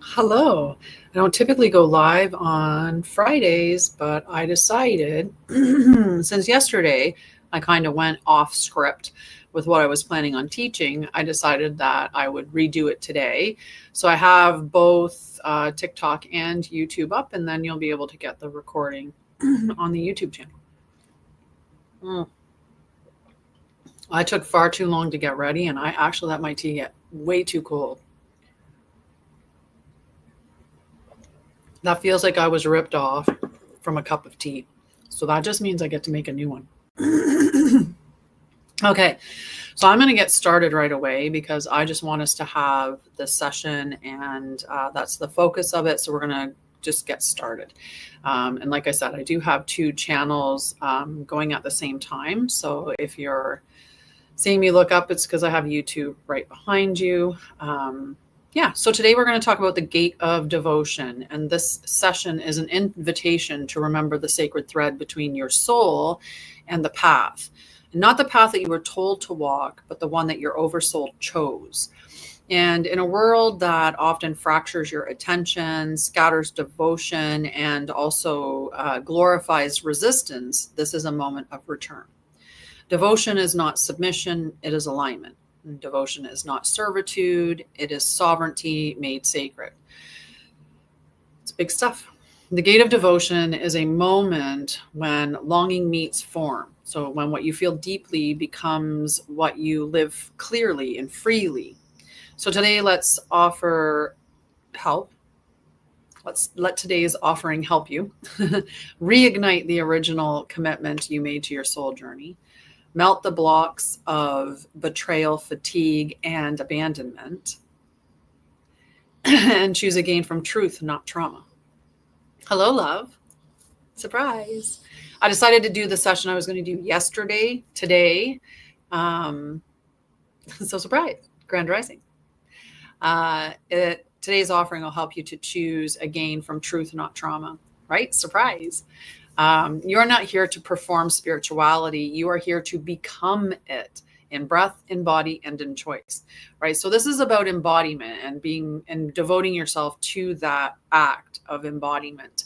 Hello. I don't typically go live on Fridays, but I decided since yesterday I kind of went off script with what I was planning on teaching. I decided that I would redo it today. So I have both TikTok and YouTube up, and then you'll be able to get the recording on the YouTube channel. I took far too long to get ready, and I actually let my tea get way too cold. That feels like I was ripped off from a cup of tea. So that just means I get to make a new one. Okay, so I'm going to get started right away because I just want us to have this session, and that's the focus of it. So we're going to just get started. And like I said, I do have two channels going at the same time. So if you're seeing me look up, it's because I have YouTube right behind you. So today we're going to talk about the gate of devotion. And this session is an invitation to remember the sacred thread between your soul and the path. Not the path that you were told to walk, but the one that your oversoul chose. And in a world that often fractures your attention, scatters devotion, and also glorifies resistance, this is a moment of return. Devotion is not submission, it is alignment. Devotion is not servitude, it is sovereignty made sacred. It's big stuff. The gate of devotion is a moment when longing meets form. So when what you feel deeply becomes what you live clearly and freely. So today, let's offer help. Let's let today's offering help you reignite the original commitment you made to your soul journey. Melt the blocks of betrayal, fatigue, and abandonment, and choose again from truth, not trauma. Hello, love. Surprise. I decided to do the session I was going to do yesterday, today. So surprise, grand rising. Today's offering will help you to choose again from truth, not trauma, right? Surprise. You're not here to perform spirituality. You are here to become it in breath, in body, and in choice, right? So this is about embodiment and being and devoting yourself to that act of embodiment,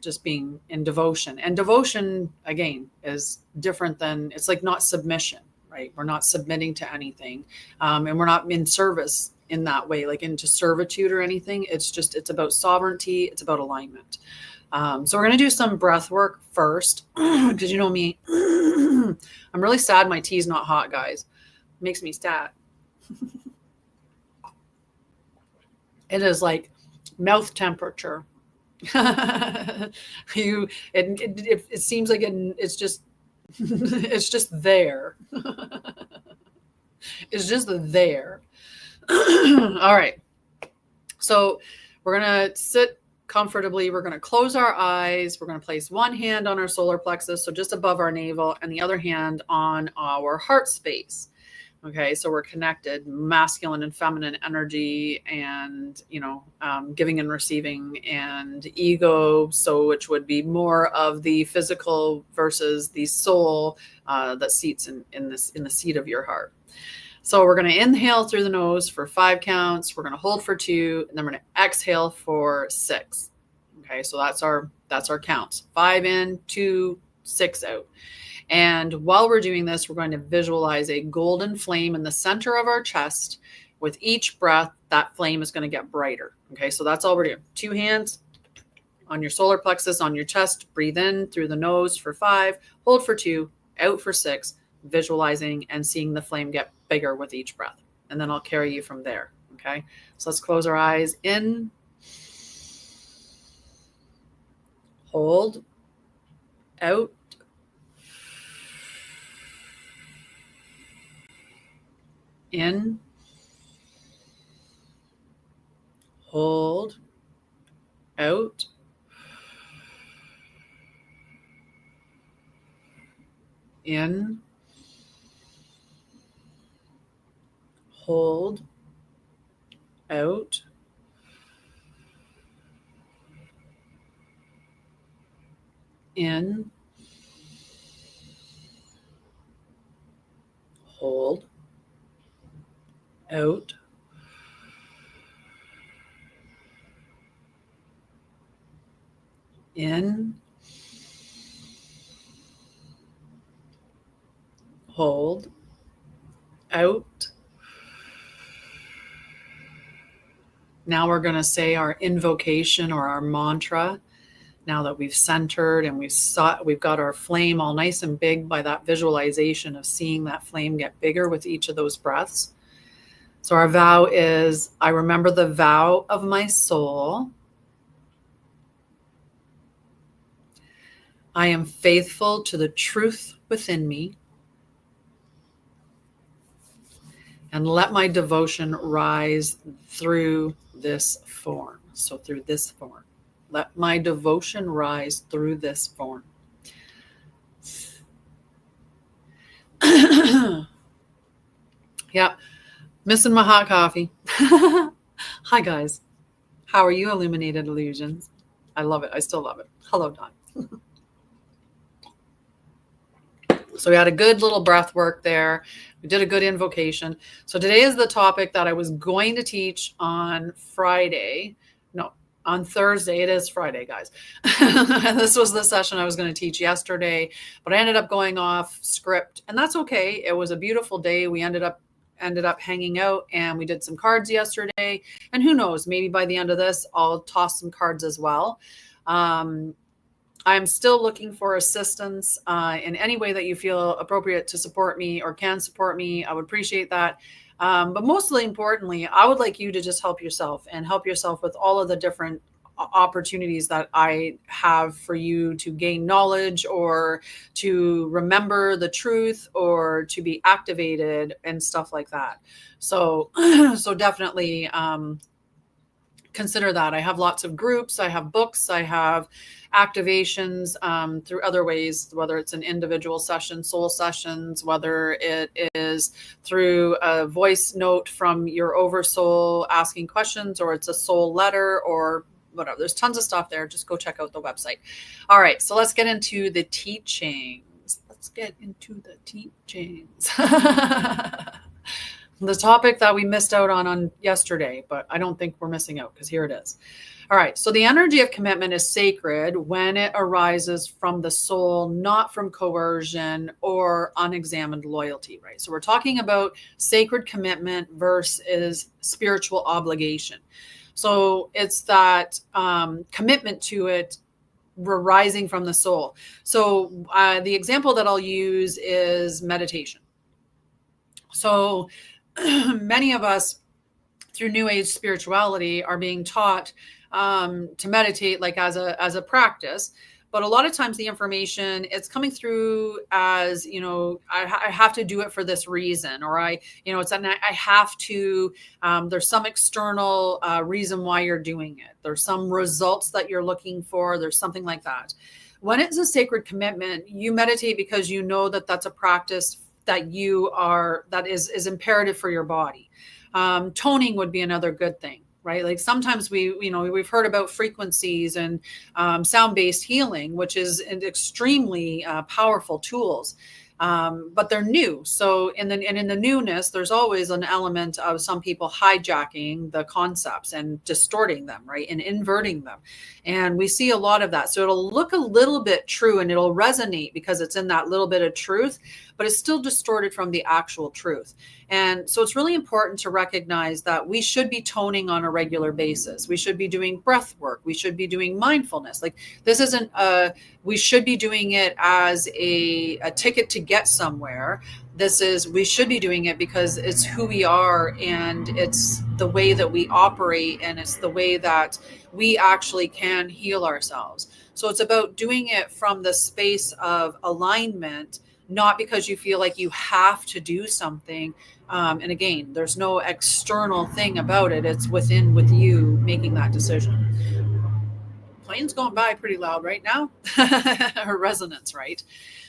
just being in devotion. And devotion, again, is different than, it's like not submission, right? We're not submitting to anything, and we're not in service in that way, like into servitude or anything. It's about sovereignty. It's about alignment. So we're going to do some breath work first because you know me, I'm really sad my tea's not hot, guys. It makes me sad. It is like mouth temperature. It seems like it's just it's just there. It's just there. All right. So we're going to sit comfortably. We're going to close our eyes. We're going to place one hand on our solar plexus, so just above our navel, and the other hand on our heart space. Okay, so we're connected, masculine and feminine energy, and giving and receiving, and ego. So which would be more of the physical versus the soul that seats in the seat of your heart. So we're going to inhale through the nose for 5 counts. We're going to hold for 2, and then we're going to exhale for 6. Okay, so that's our counts. 5 in, 2, 6 out. And while we're doing this, we're going to visualize a golden flame in the center of our chest. With each breath, that flame is going to get brighter. Okay, so that's all we're doing. 2 hands on your solar plexus, on your chest. Breathe in through the nose for 5, hold for 2, out for 6, visualizing and seeing the flame get bigger with each breath. And then I'll carry you from there. Okay, so let's close our eyes. In, hold, out, in, hold, out, in, hold, out, in, hold, out, In, hold, out. Now we're going to say our invocation or our mantra. Now that we've centered and we've got our flame all nice and big by that visualization of seeing that flame get bigger with each of those breaths. So our vow is, I remember the vow of my soul. I am faithful to the truth within me. And let my devotion rise through this form. So through this form. Let my devotion rise through this form. Yeah, missing my hot coffee. Hi, guys. How are you, Illuminated Illusions? I love it. I still love it. Hello, Don. So we had a good little breath work there. We did a good invocation. So today is the topic that I was going to teach on Friday. No, on Thursday. It is Friday, guys. This was the session I was going to teach yesterday, but I ended up going off script, and that's okay. It was a beautiful day. We ended up hanging out, and we did some cards yesterday, and who knows, maybe by the end of this I'll toss some cards as well. I'm still looking for assistance in any way that you feel appropriate to support me or can support me. I would appreciate that. But mostly importantly, I would like you to just help yourself and help yourself with all of the different opportunities that I have for you to gain knowledge or to remember the truth or to be activated and stuff like that. So, so definitely consider that. I have lots of groups, I have books, I have activations through other ways, whether it's an individual session, soul sessions, whether it is through a voice note from your Oversoul asking questions, or it's a soul letter or whatever. There's tons of stuff there. Just go check out the website. All right, so let's get into the teachings. The topic that we missed out on yesterday, but I don't think we're missing out because here it is. All right. So the energy of commitment is sacred when it arises from the soul, not from coercion or unexamined loyalty, right? So we're talking about sacred commitment versus spiritual obligation. So it's that commitment to it rising from the soul. So the example that I'll use is meditation. So many of us through New Age spirituality are being taught to meditate like as a practice. But a lot of times the information, it's coming through as, I have to do it for this reason, or I have to, there's some external reason why you're doing it. There's some results that you're looking for. There's something like that. When it's a sacred commitment, you meditate because you know that that's a practice that is imperative for your body. Toning would be another good thing, right? Like sometimes we've heard about frequencies and sound-based healing, which is extremely powerful tools. But they're new. So in the newness, there's always an element of some people hijacking the concepts and distorting them, right? And inverting them. And we see a lot of that. So it'll look a little bit true and it'll resonate because it's in that little bit of truth, but it's still distorted from the actual truth. And so it's really important to recognize that we should be toning on a regular basis. We should be doing breath work. We should be doing mindfulness. Like this isn't we should be doing it as a ticket to get somewhere. We should be doing it because it's who we are and it's the way that we operate and it's the way that we actually can heal ourselves. So it's about doing it from the space of alignment, not because you feel like you have to do something. And again, there's no external thing about it. It's with you making that decision. Plane's going by pretty loud right now. Her resonance, right?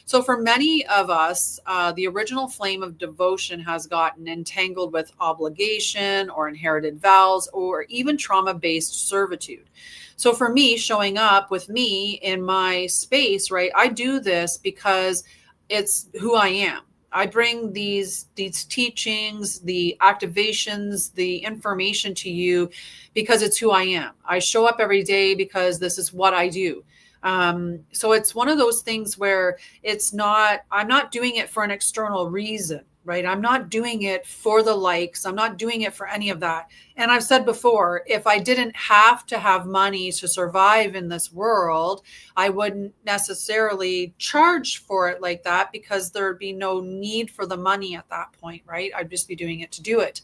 So for many of us, the original flame of devotion has gotten entangled with obligation or inherited vows or even trauma-based servitude. So for me, showing up with me in my space, right, I do this because it's who I am. I bring these teachings, the activations, the information to you because it's who I am. I show up every day because this is what I do. So it's one of those things where I'm not doing it for an external reason, right? I'm not doing it for the likes. I'm not doing it for any of that. And I've said before, if I didn't have to have money to survive in this world, I wouldn't necessarily charge for it like that, because there'd be no need for the money at that point, right? I'd just be doing it to do it.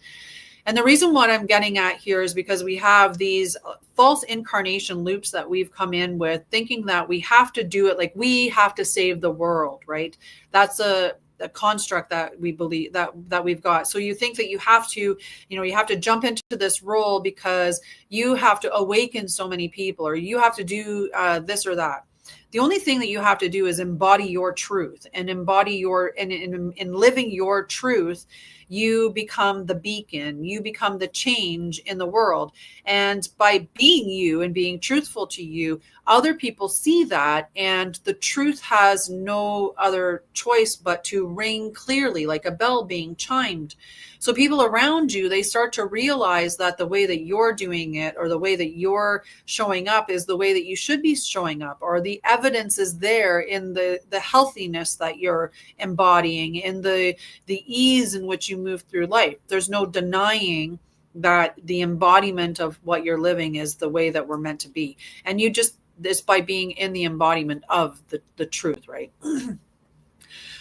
And the reason what I'm getting at here is because we have these false incarnation loops that we've come in with, thinking that we have to do it, like we have to save the world, right? That's a construct that we believe that we've got. So you think that you have to, you have to jump into this role because you have to awaken so many people, or you have to do this or that. The only thing that you have to do is embody your truth, and embody your, in living your truth, you become the beacon, you become the change in the world. And by being you and being truthful to you, other people see that, and the truth has no other choice but to ring clearly, like a bell being chimed. So people around you, they start to realize that the way that you're doing it, or the way that you're showing up, is the way that you should be showing up, or the evidence is there in the healthiness that you're embodying, in the ease in which you move through life. There's no denying that the embodiment of what you're living is the way that we're meant to be. And you just, this by being in the embodiment of the truth, right?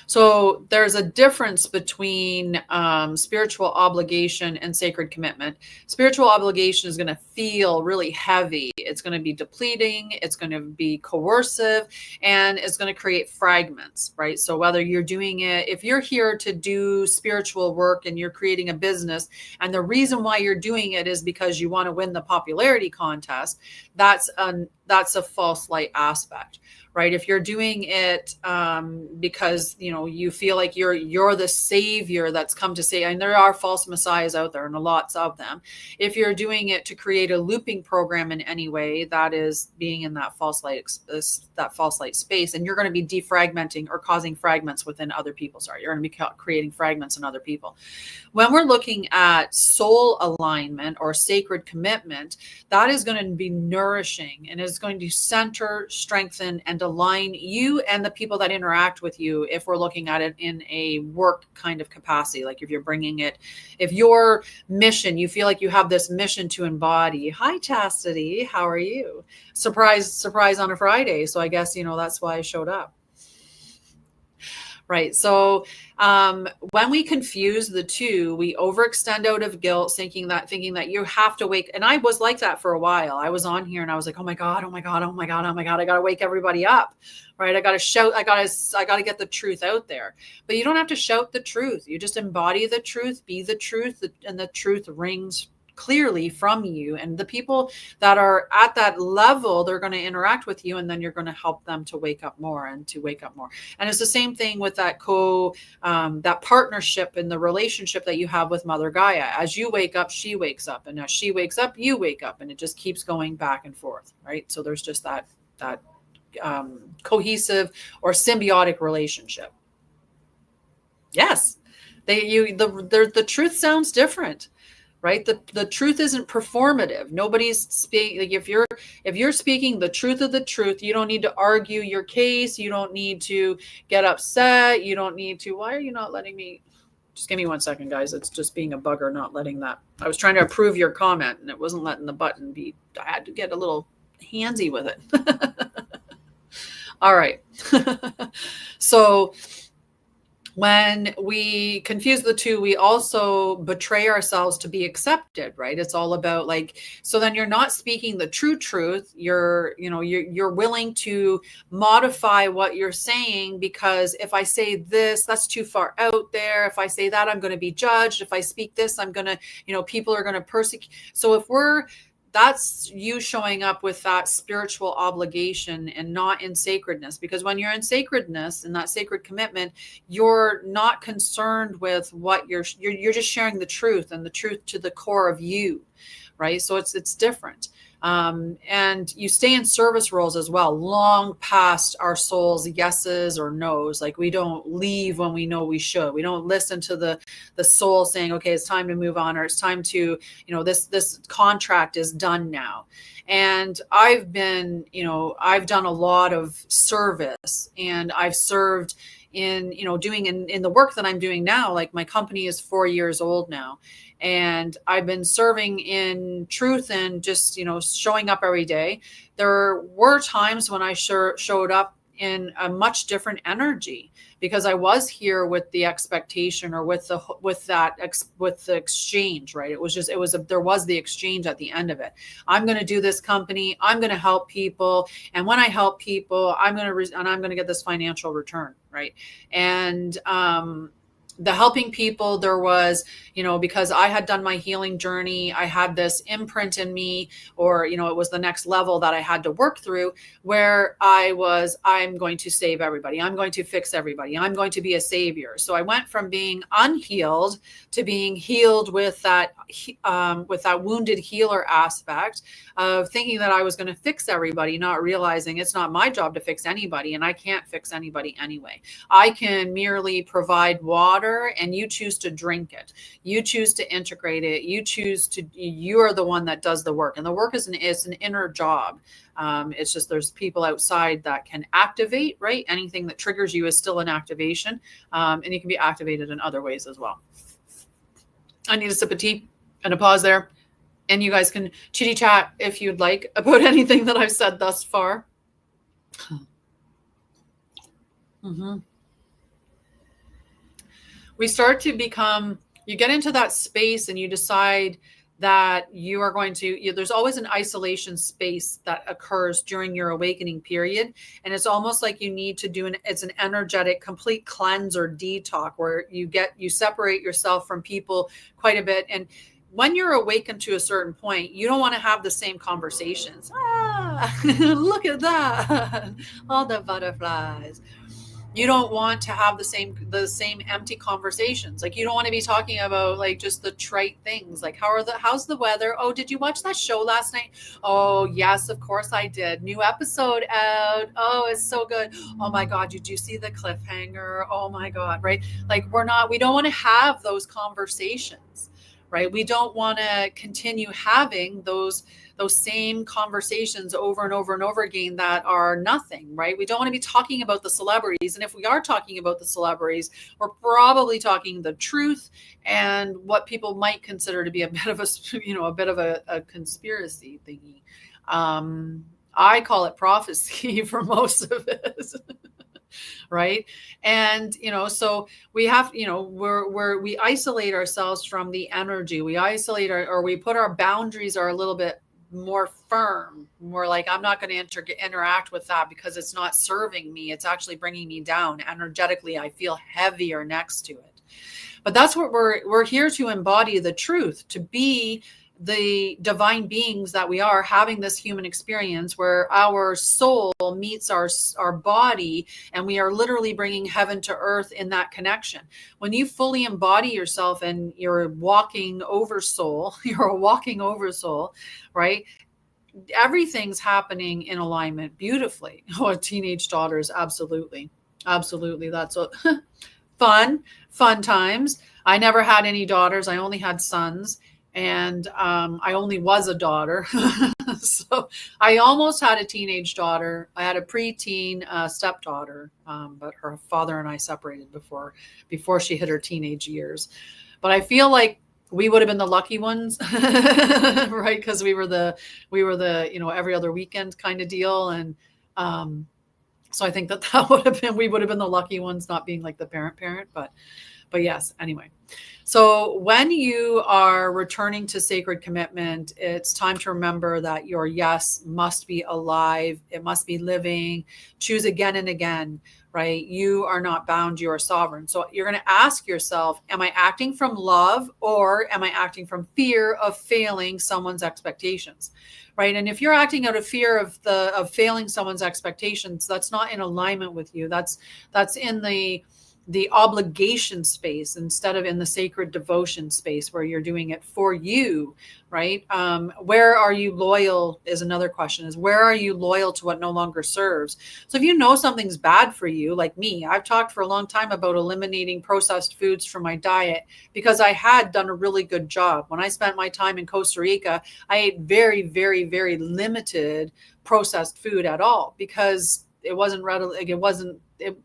So there's a difference between spiritual obligation and sacred commitment. Spiritual obligation is going to feel really heavy. It's going to be depleting. It's going to be coercive, and it's going to create fragments, right? So whether you're doing it, if you're here to do spiritual work and you're creating a business, and the reason why you're doing it is because you want to win the popularity contest, that's a false light aspect, right? If you're doing it because you feel like you're the savior that's come to save, and there are false messiahs out there, and lots of them. If you're doing it to create a looping program in any way, that is being in that false light space, and you're going to be defragmenting or causing fragments within other people. You're going to be creating fragments in other people. When we're looking at soul alignment or sacred commitment, that is going to be nourishing, and is going to center, strengthen, and align you and the people that interact with you, if we're looking at it in a work kind of capacity. Like if you're bringing it, if your mission, you feel like you have this mission to embody. Hi, Chastity. How are you? Surprise on a Friday. So I guess, that's why I showed up. Right. So when we confuse the two, we overextend out of guilt, thinking that you have to wake. And I was like that for a while. I was on here and I was like, oh my God, I got to wake everybody up. Right. I got to shout. I got to get the truth out there. But you don't have to shout the truth. You just embody the truth, be the truth, and the truth rings clearly from you. And the people that are at that level, they're going to interact with you, and then you're going to help them to wake up more and to wake up more. And it's the same thing with that that partnership in the relationship that you have with Mother Gaia. As you wake up, she wakes up, and as she wakes up, you wake up, and it just keeps going back and forth, right? So there's just that cohesive or symbiotic relationship. Yes, the truth sounds different. Right? The truth isn't performative. Nobody's speaking. Like if you're speaking the truth of the truth, you don't need to argue your case. You don't need to get upset. You don't need to, why are you not letting me? Just give me 1 second, guys. It's just being a bugger, not letting that. I was trying to approve your comment and it wasn't letting the button be. I had to get a little handsy with it. All right. So when we confuse the two, we also betray ourselves to be accepted, right? It's all about so then you're not speaking the true truth. You're willing to modify what you're saying, because if I say this, that's too far out there. If I say that, I'm going to be judged. If I speak this, I'm going to, people are going to persecute. So that's you showing up with that spiritual obligation and not in sacredness. Because when you're in sacredness and that sacred commitment, you're not concerned with what you're just sharing the truth, and the truth to the core of you, right? So it's different. And you stay in service roles as well, long past our soul's yeses or nos. Like we don't leave when we know we should. We don't listen to the soul saying, okay, it's time to move on, or it's time to, this contract is done now. And I've been, I've done a lot of service, and I've served in, doing in the work that I'm doing now. Like my company is 4 years old now, and I've been serving in truth and just, showing up every day. There were times when I showed up in a much different energy, because I was here with the expectation, or with the exchange, right? There was the exchange at the end of it. I'm going to do this company. I'm going to help people. And when I help people, I'm going to get this financial return. Right. And, the helping people, there was, because I had done my healing journey, I had this imprint in me, or, it was the next level that I had to work through, where I'm going to save everybody. I'm going to fix everybody. I'm going to be a savior. So I went from being unhealed to being healed with that wounded healer aspect of thinking that I was going to fix everybody, not realizing it's not my job to fix anybody, and I can't fix anybody anyway. I can merely provide water, and you choose to drink it. You choose to integrate it. You are the one that does the work. And the work is an inner job. It's just, there's people outside that can activate, right? Anything that triggers you is still an activation. And you can be activated in other ways as well. I need a sip of tea and a pause there. And you guys can chitty chat if you'd like about anything that I've said thus far. Mm-hmm. We start to you get into that space, and you decide that you are going to, there's always an isolation space that occurs during your awakening period. And it's almost like you need to it's an energetic, complete cleanse or detox, where you separate yourself from people quite a bit. And when you're awakened to a certain point, you don't want to have the same conversations. Look at that. All the butterflies. You don't want to have the same empty conversations. Like, you don't want to be talking about like just the trite things. Like, how's the weather? Oh, did you watch that show last night? Oh, yes, of course I did. New episode out. Oh, it's so good. Oh my God, did you see the cliffhanger? Oh my God, right? Like, we don't want to have those conversations, right? We don't want to continue having those same conversations over and over and over again that are nothing, right? We don't want to be talking about the celebrities. And if we are talking about the celebrities, we're probably talking the truth and what people might consider to be a bit of a conspiracy thingy. I call it prophecy for most of it. Right. And, so we have, we isolate ourselves from the energy. We isolate or we put our boundaries are a little bit more firm, more like, I'm not going to interact with that because it's not serving me. It's actually bringing me down energetically. I feel heavier next to it. But that's what we're here to embody the truth, to be the divine beings that we are, having this human experience where our soul meets our body, and we are literally bringing heaven to earth in that connection. When you fully embody yourself and you're walking oversoul, right? Everything's happening in alignment beautifully. Oh, teenage daughters. Absolutely. Absolutely. That's fun times. I never had any daughters. I only had sons. And I only was a daughter. So I almost had a teenage daughter. I had a preteen stepdaughter, but her father and I separated before she hit her teenage years. But I feel like we would have been the lucky ones, right? Because we were the every other weekend kind of deal. And so I think that we would have been the lucky ones, not being like the parent, but yes, anyway. So when you are returning to sacred commitment, it's time to remember that your yes must be alive. It must be living. Choose again and again, right? You are not bound. You are sovereign. So you're going to ask yourself, am I acting from love, or am I acting from fear of failing someone's expectations? Right. And if you're acting out of fear of failing someone's expectations, that's not in alignment with you. That's in the the obligation space instead of in the sacred devotion space where you're doing it for you, right? Where are you loyal is another question, is where are you loyal to what no longer serves? So if you know something's bad for you, like me, I've talked for a long time about eliminating processed foods from my diet because I had done a really good job. When I spent my time in Costa Rica, I ate very, very, very limited processed food at all because it wasn't readily, like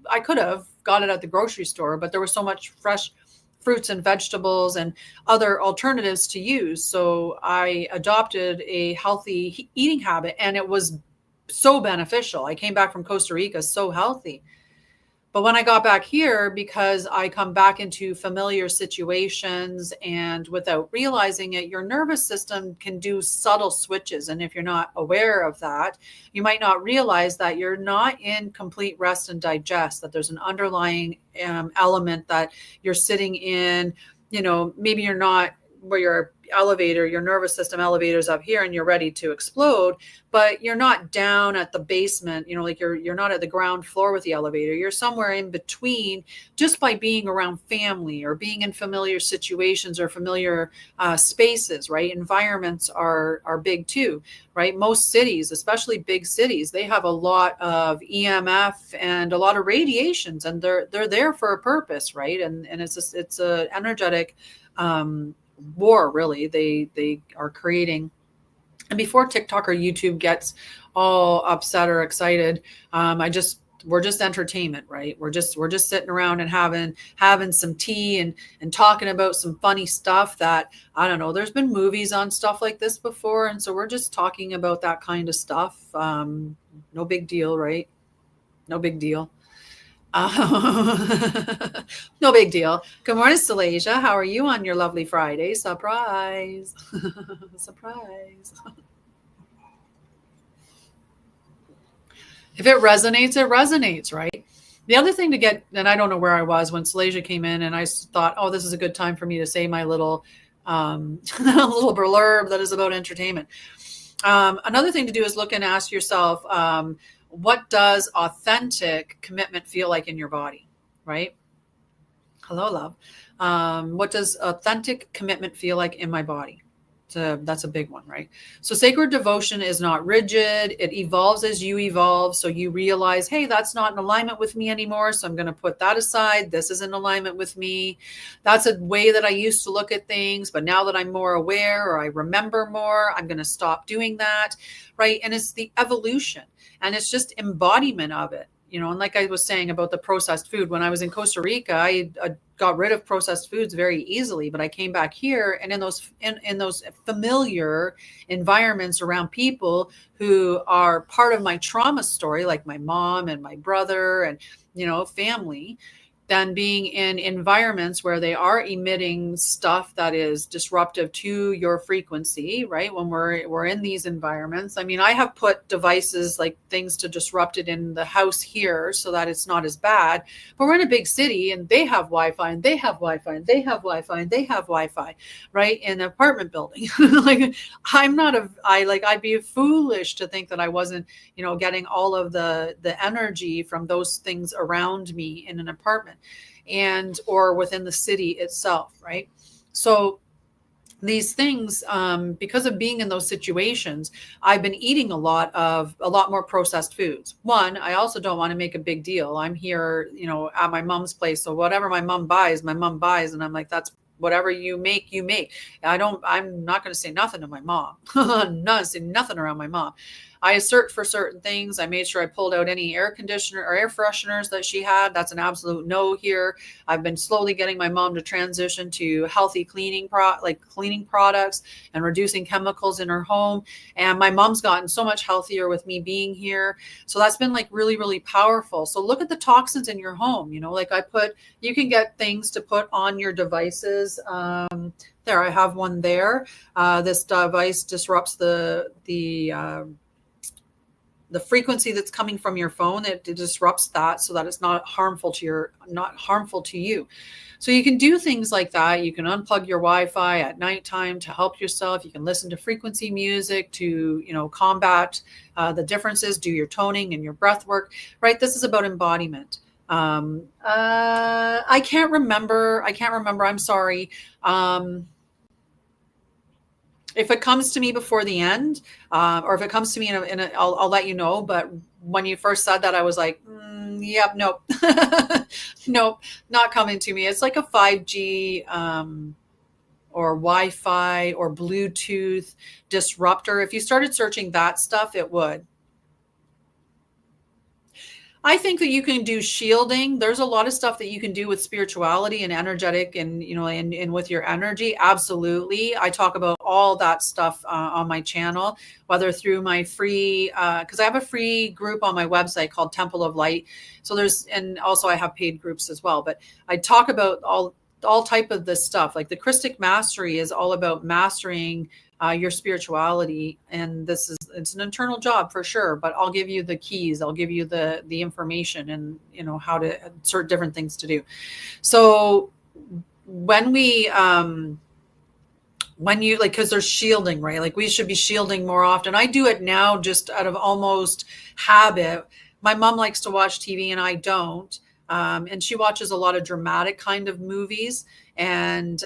I could have got it at the grocery store, but there was so much fresh fruits and vegetables and other alternatives to use. So I adopted a healthy eating habit, and it was so beneficial. I came back from Costa Rica so healthy. But when I got back here, because I come back into familiar situations and without realizing it, your nervous system can do subtle switches. And if you're not aware of that, you might not realize that you're not in complete rest and digest, that there's an underlying element that you're sitting in, maybe you're not where your nervous system elevator's up here and you're ready to explode, but you're not down at the basement, like you're not at the ground floor with the elevator. You're somewhere in between, just by being around family or being in familiar situations or familiar spaces, right? Environments are big too, right? Most cities, especially big cities, they have a lot of EMF and a lot of radiations, and they're there for a purpose, right? And it's a energetic war, really. They are creating. And before TikTok or YouTube gets all upset or excited, we're just entertainment, right? We're just sitting around and having some tea and talking about some funny stuff that, I don't know, there's been movies on stuff like this before, and so we're just talking about that kind of stuff. No big deal, right? No big deal. No big deal. Good morning, Salasia. How are you on your lovely Friday? Surprise. Surprise. If it resonates, right? The other thing to get, and I don't know where I was when Salasia came in, and I thought, oh, this is a good time for me to say my little little blurb that is about entertainment. Another thing to do is look and ask yourself, what does authentic commitment feel like in your body, right? Hello, love. What does authentic commitment feel like in my body? That's a big one, right? So sacred devotion is not rigid. It evolves as you evolve. So you realize, hey, that's not in alignment with me anymore. So I'm going to put that aside. This is in alignment with me. That's a way that I used to look at things. But now that I'm more aware or I remember more, I'm going to stop doing that, right? And it's the evolution, and it's just embodiment of it. And like I was saying about the processed food, when I was in Costa Rica, I got rid of processed foods very easily, but I came back here, and in those familiar environments around people who are part of my trauma story, like my mom and my brother and, family, then being in environments where they are emitting stuff that is disruptive to your frequency, right? When we're in these environments, I mean, I have put devices like things to disrupt it in the house here so that it's not as bad. But we're in a big city, and they have Wi-Fi, and they have Wi-Fi, and they have Wi-Fi, and they have Wi-Fi, right? In an apartment building. Like I'd be foolish to think that I wasn't, getting all of the energy from those things around me in an apartment or within the city itself, right? So these things, because of being in those situations, I've been eating a lot more processed foods. One, I also don't want to make a big deal. I'm here, at my mom's place. So whatever my mom buys. And I'm like, that's whatever you make. I'm not going to say nothing to my mom. Not say nothing around my mom. I assert for certain things. I made sure I pulled out any air conditioner or air fresheners that she had. That's an absolute no here. I've been slowly getting my mom to transition to healthy cleaning products and reducing chemicals in her home. And my mom's gotten so much healthier with me being here. So that's been like really, really powerful. So look at the toxins in your home. You can get things to put on your devices. There, I have one there. This device disrupts the frequency that's coming from your phone. It disrupts that so that it's not harmful to you. So you can do things like that. You can unplug your Wi-Fi at nighttime to help yourself. You can listen to frequency music to, combat the differences, do your toning and your breath work, right? This is about embodiment. I can't remember. I'm sorry. If it comes to me before the end, or if it comes to me I'll let you know. But when you first said that, I was like, yep, nope, nope, not coming to me. It's like a 5G, or Wi-Fi or Bluetooth disruptor. If you started searching that stuff, it would. I think that you can do shielding. There's a lot of stuff that you can do with spirituality and energetic and, and with your energy. Absolutely. I talk about all that stuff on my channel, whether through my free, because I have a free group on my website called Temple of Light. So and also I have paid groups as well, but I talk about all type of this stuff. Like the Christic Mastery is all about mastering your spirituality, and it's an internal job for sure, but I'll give you the keys. I'll give you the information and how to insert different things to do. So when you because there's shielding, right? Like we should be shielding more often. I do it now just out of almost habit. My mom likes to watch TV and I don't. And she watches a lot of dramatic kind of movies and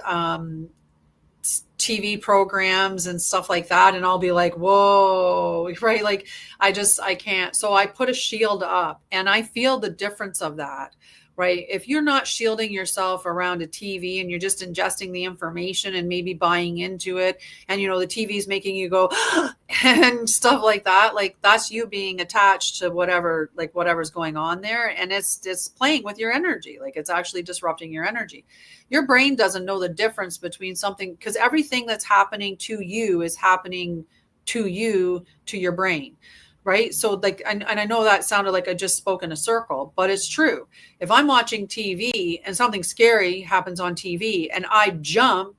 TV programs and stuff like that. And I'll be like, whoa, right? Like I can't. So I put a shield up and I feel the difference of that, right? If you're not shielding yourself around a TV and you're just ingesting the information and maybe buying into it, and the TV is making you go and stuff like that, like that's you being attached to whatever's going on there, and it's playing with your energy. Like it's actually disrupting your energy. Your brain doesn't know the difference between something, because everything that's happening to you is happening to you, to your brain. Right. So like, and I know that sounded like I just spoke in a circle, but it's true. If I'm watching TV and something scary happens on TV and I jump,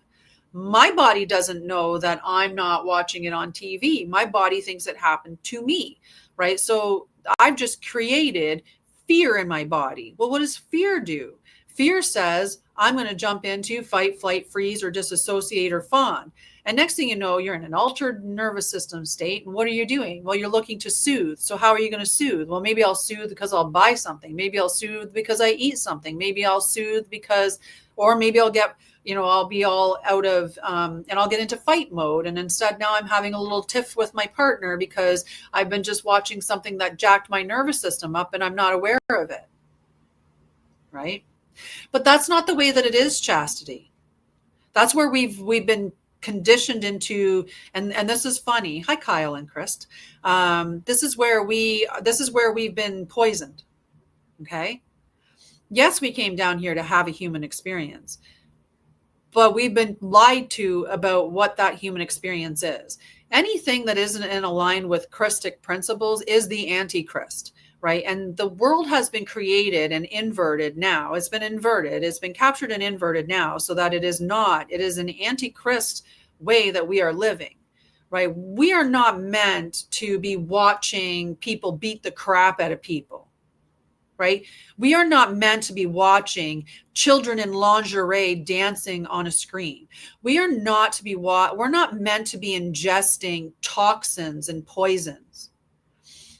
my body doesn't know that I'm not watching it on TV. My body thinks it happened to me. Right. So I've just created fear in my body. Well, what does fear do? Fear says, I'm going to jump into fight, flight, freeze, or disassociate or fawn. And next thing you know, you're in an altered nervous system state. And what are you doing? Well, you're looking to soothe. So how are you going to soothe? Well, maybe I'll soothe because I'll buy something. Maybe I'll soothe because I eat something. Maybe I'll soothe or maybe I'll get, I'll be all out of, and I'll get into fight mode. And instead now I'm having a little tiff with my partner because I've been just watching something that jacked my nervous system up and I'm not aware of it. Right? But that's not the way that it is, Chastity. That's where we've been conditioned into, and this is funny. Hi, Kyle and Chris. This is where we've been poisoned. Okay. Yes, we came down here to have a human experience, but we've been lied to about what that human experience is. Anything that isn't in line with Christic principles is the Antichrist. Right. And the world has been created and inverted now. It's been inverted. It's been captured and inverted now so that it is an Antichrist way that we are living. Right. We are not meant to be watching people beat the crap out of people. Right. We are not meant to be watching children in lingerie dancing on a screen. We're not meant to be ingesting toxins and poisons.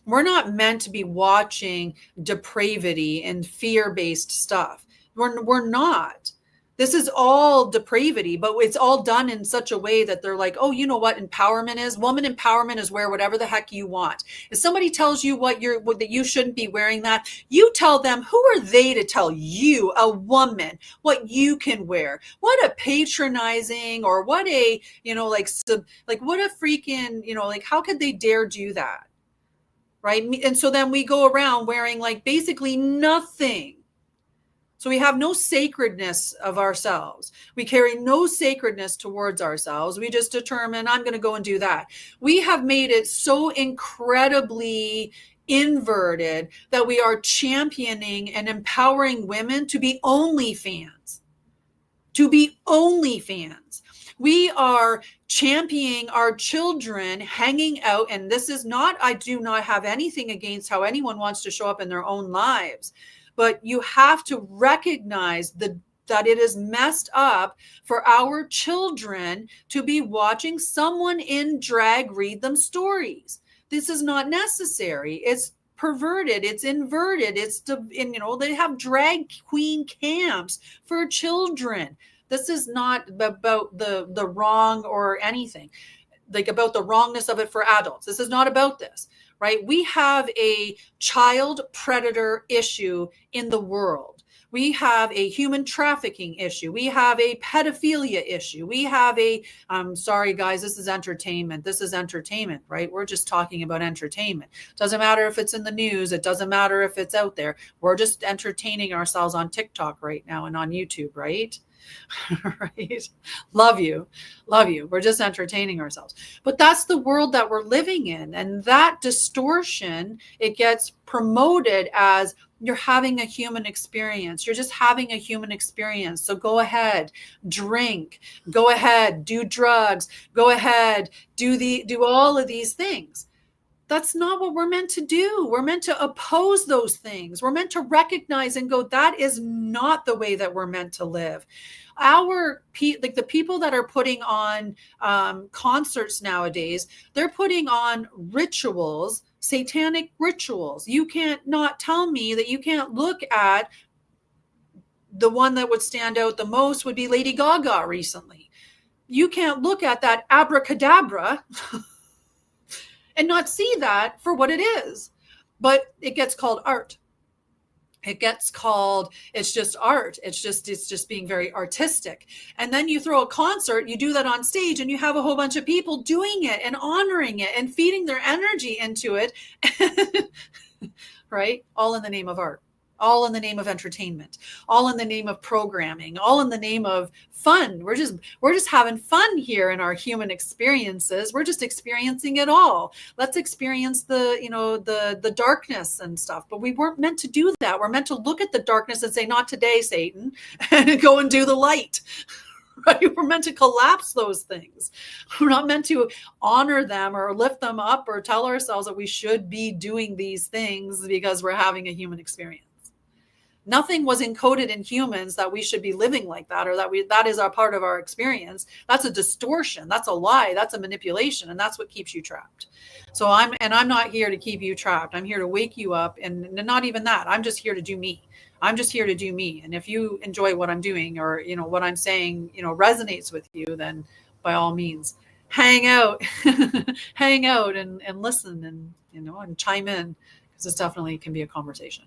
We're not meant to be watching depravity and fear-based stuff. We're not. This is all depravity, but it's all done in such a way that they're like, oh, you know what empowerment is? Woman empowerment is wear whatever the heck you want. If somebody tells you that you shouldn't be wearing that, you tell them, who are they to tell you, a woman, what you can wear? What a patronizing, or what a, what a freaking, how could they dare do that? Right. And so then we go around wearing basically nothing. So we have no sacredness of ourselves. We carry no sacredness towards ourselves. We just determine, I'm going to go and do that. We have made it so incredibly inverted that we are championing and empowering women to be OnlyFans. We are championing our children hanging out. And this is not, I do not have anything against how anyone wants to show up in their own lives, but you have to recognize that it is messed up for our children to be watching someone in drag read them stories. This is not necessary. It's perverted, it's inverted, they have drag queen camps for children. This is not about the wrong or anything, like about the wrongness of it for adults. This is not about this, right? We have a child predator issue in the world. We have a human trafficking issue. We have a pedophilia issue. We have sorry guys, this is entertainment. This is entertainment, right? We're just talking about entertainment. Doesn't matter if it's in the news. It doesn't matter if it's out there. We're just entertaining ourselves on TikTok right now and on YouTube, right? Right? Love you. We're just entertaining ourselves. But that's the world that we're living in. And that distortion, it gets promoted as you're having a human experience. You're just having a human experience. So go ahead, drink, go ahead, do drugs, go ahead, do all of these things. That's not what we're meant to do. We're meant to oppose those things. We're meant to recognize and go, that is not the way that we're meant to live. The people that are putting on concerts nowadays, they're putting on rituals, satanic rituals. You can't not tell me that you can't look at the one that would stand out the most would be Lady Gaga recently. You can't look at that abracadabra and not see that for what it is. But it gets called art. It gets called, it's just art. It's just being very artistic. And then you throw a concert, you do that on stage, and you have a whole bunch of people doing it and honoring it and feeding their energy into it. Right? All in the name of art. All in the name of entertainment, all in the name of programming, all in the name of fun. We're just having fun here in our human experiences. We're just experiencing it all. Let's experience the darkness and stuff. But we weren't meant to do that. We're meant to look at the darkness and say, not today, Satan, and go and do the light. Right? We're meant to collapse those things. We're not meant to honor them or lift them up or tell ourselves that we should be doing these things because we're having a human experience. Nothing was encoded in humans that we should be living like that, or that is a part of our experience. That's a distortion. That's a lie. That's a manipulation. And that's what keeps you trapped. So I'm not here to keep you trapped. I'm here to wake you up, and not even that. I'm just here to do me. I'm just here to do me. And if you enjoy what I'm doing, or, what I'm saying, resonates with you, then by all means, hang out, and listen and chime in, because this definitely can be a conversation.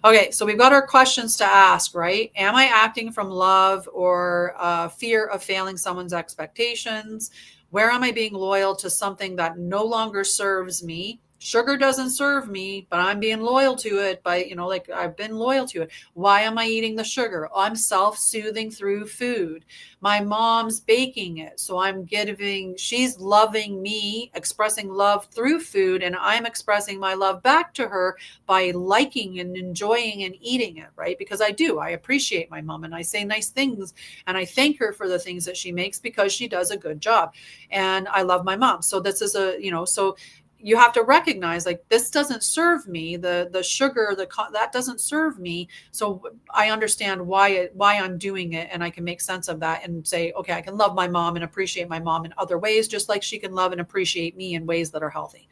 Okay, so we've got our questions to ask, right? Am I acting from love or fear of failing someone's expectations? Where am I being loyal to something that no longer serves me? Sugar doesn't serve me, but I'm being loyal to it I've been loyal to it. Why am I eating the sugar? I'm self-soothing through food. My mom's baking it. So she's loving me, expressing love through food, and I'm expressing my love back to her by liking and enjoying and eating it, right? Because I appreciate my mom, and I say nice things, and I thank her for the things that she makes because she does a good job. And I love my mom. So this is so you have to recognize, this doesn't serve me. The sugar, that doesn't serve me. So I understand why I'm doing it, and I can make sense of that and say, okay, I can love my mom and appreciate my mom in other ways, just like she can love and appreciate me in ways that are healthy.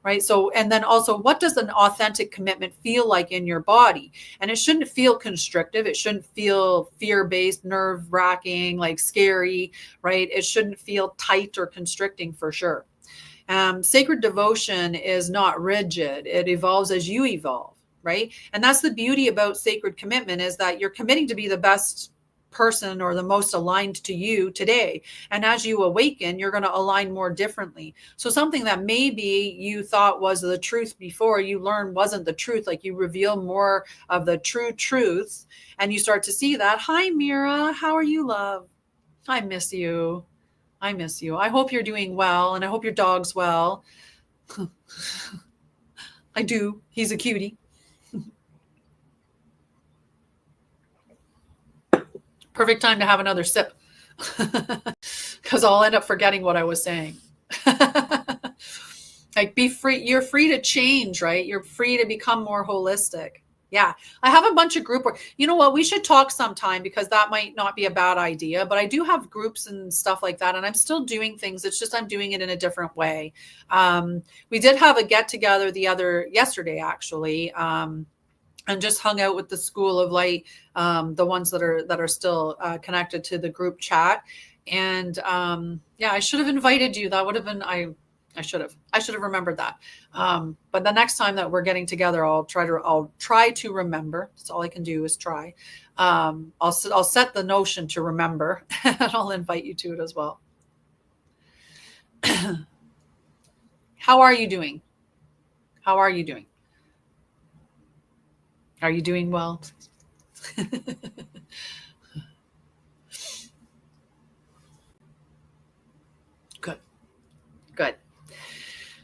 Right. So, and then also, what does an authentic commitment feel like in your body? And it shouldn't feel constrictive. It shouldn't feel fear-based, nerve-wracking, scary, right? It shouldn't feel tight or constricting, for sure. Sacred devotion is not rigid. It evolves as you evolve, right? And that's the beauty about sacred commitment, is that you're committing to be the best person or the most aligned to you today. And as you awaken, you're going to align more differently. So something that maybe you thought was the truth before, you learn wasn't the truth. You reveal more of the true truths, and you start to see that. Hi, Mira. How are you, love? I miss you. I hope you're doing well, and I hope your dog's well. I do. He's a cutie. Perfect time to have another sip, because I'll end up forgetting what I was saying. Be free. You're free to change, right? You're free to become more holistic. Yeah, I have a bunch of group work. You know what? We should talk sometime because that might not be a bad idea. But I do have groups and stuff like that, and I'm still doing things. It's just I'm doing it in a different way. We did have a get together yesterday actually, and just hung out with the School of Light, the ones that are still connected to the group chat. And yeah, I should have invited you. That would have been I should have remembered that. But the next time that we're getting together, I'll try to remember. That's all I can do is try. I'll set the notion to remember, and I'll invite you to it as well. How are you doing? How are you doing? Are you doing well? Good. Good.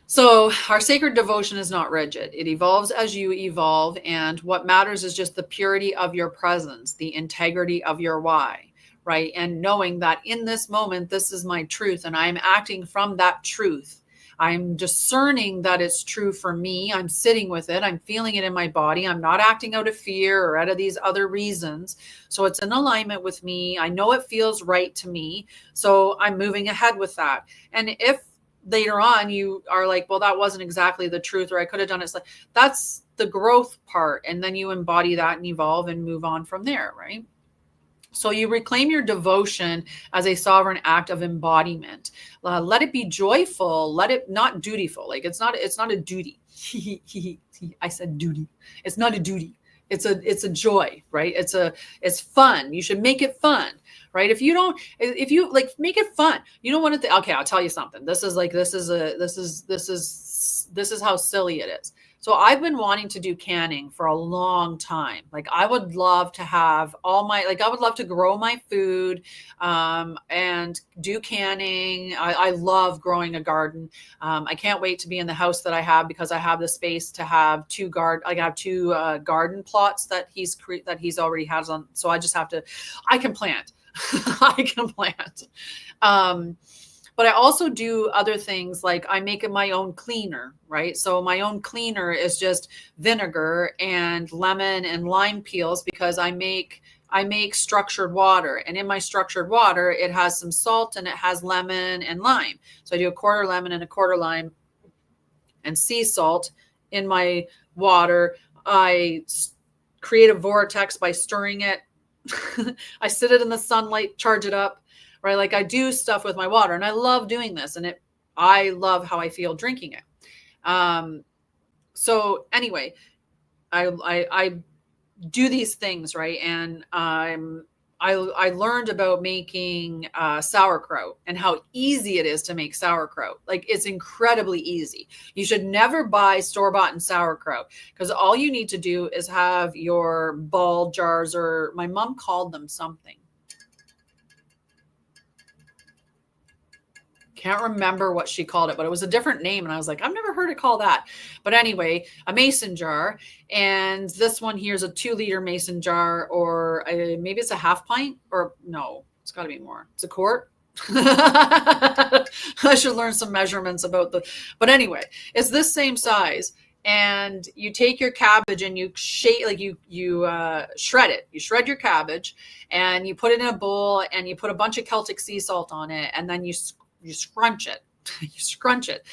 So our sacred devotion is not rigid. It evolves as you evolve. And what matters is just the purity of your presence, the integrity of your why, right? And knowing that in this moment, this is my truth and I'm acting from that truth. I'm discerning that it's true for me. I'm sitting with it. I'm feeling it in my body. I'm not acting out of fear or out of these other reasons. So it's in alignment with me. I know it feels right to me. So I'm moving ahead with that. And if later on you are like, well, that wasn't exactly the truth, or I could have done it, like, that's the growth part. And then you embody that and evolve and move on from there, right? So you reclaim your devotion as a sovereign act of embodiment. Let it be joyful. Let it not dutiful. Like it's not a duty. I said duty. It's not a duty. It's a joy, right? It's fun. You should make it fun, right? If you like make it fun, you don't want to. Okay, I'll tell you something. This is how silly it is. So I've been wanting to do canning for a long time. Like I would love to have I would love to grow my food and do canning. I love growing a garden. I can't wait to be in the house that I have because I have the space to have two garden plots that he's already has on. So I just have to, I can plant. I can plant. But I also do other things like I make my own cleaner, right? So my own cleaner is just vinegar and lemon and lime peels because I make structured water. And in my structured water, it has some salt and it has lemon and lime. So I do a quarter lemon and a quarter lime and sea salt in my water. I create a vortex by stirring it. I sit it in the sunlight, charge it up. Right? Like I do stuff with my water and I love doing this and I love how I feel drinking it. So anyway, I do these things, right? And I learned about making sauerkraut and how easy it is to make sauerkraut. Like it's incredibly easy. You should never buy store-bought sauerkraut because all you need to do is have your ball jars, or my mom called them something. Can't remember what she called it, but it was a different name. And I was like, I've never heard it called that. But anyway, a mason jar. And this one here is a 2-liter mason jar, or maybe it's a half pint, or no, it's got to be more. It's a quart. I should learn some measurements but anyway, it's this same size. And you take your cabbage and you shred it. You shred your cabbage and you put it in a bowl and you put a bunch of Celtic sea salt on it. And then you scrunch it. You scrunch it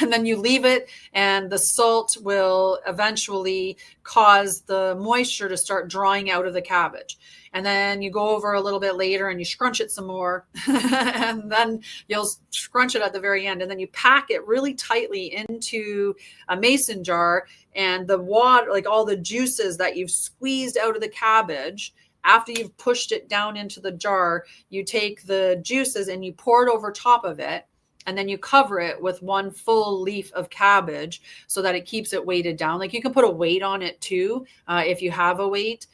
and then you leave it, and the salt will eventually cause the moisture to start drawing out of the cabbage. And then you go over a little bit later and you scrunch it some more and then you'll scrunch it at the very end, and then you pack it really tightly into a mason jar, and the water, like all the juices that you've squeezed out of the cabbage, after you've pushed it down into the jar, you take the juices and you pour it over top of it. And then you cover it with one full leaf of cabbage so that it keeps it weighted down. Like you can put a weight on it too, if you have a weight.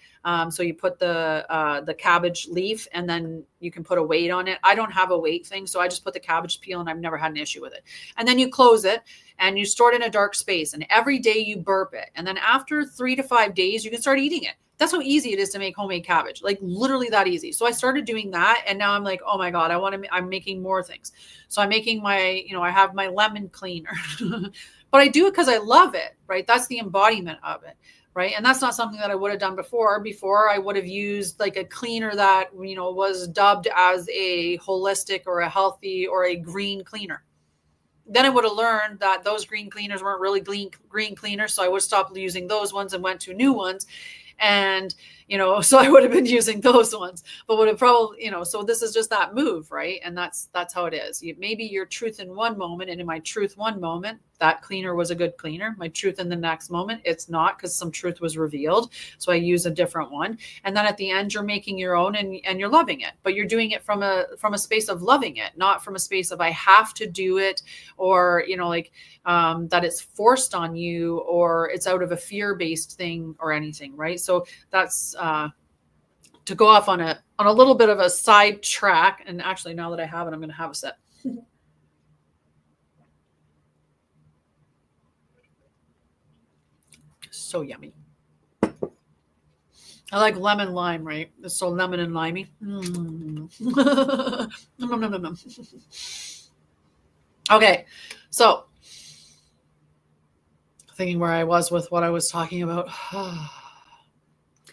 So you put the cabbage leaf and then you can put a weight on it. I don't have a weight thing, so I just put the cabbage peel and I've never had an issue with it. And then you close it and you store it in a dark space. And every day you burp it. And then after 3 to 5 days, you can start eating it. That's how easy it is to make homemade cabbage, like literally that easy. So I started doing that. And now I'm like, oh my God, I'm making more things. So I'm making I have my lemon cleaner, but I do it because I love it, right? That's the embodiment of it, right? And that's not something that I would have done before. Before I would have used like a cleaner that, was dubbed as a holistic or a healthy or a green cleaner. Then I would have learned that those green cleaners weren't really green cleaners. So I would have stopped using those ones and went to new ones. And, so I would have been using those ones, but would have probably, so this is just that move, right? And that's how it is. Maybe your truth in one moment, and in my truth one moment, that cleaner was a good cleaner. My truth in the next moment, it's not, because some truth was revealed. So I use a different one. And then at the end, you're making your own and you're loving it, but you're doing it from a space of loving it, not from a space of I have to do it, or, that it's forced on you, or it's out of a fear-based thing or anything, right? So that's to go off on a little bit of a side track. And actually, now that I have it, I'm going to have a sip. So yummy. I like lemon lime, right? It's so lemon and limey. Okay, so thinking where I was with what I was talking about.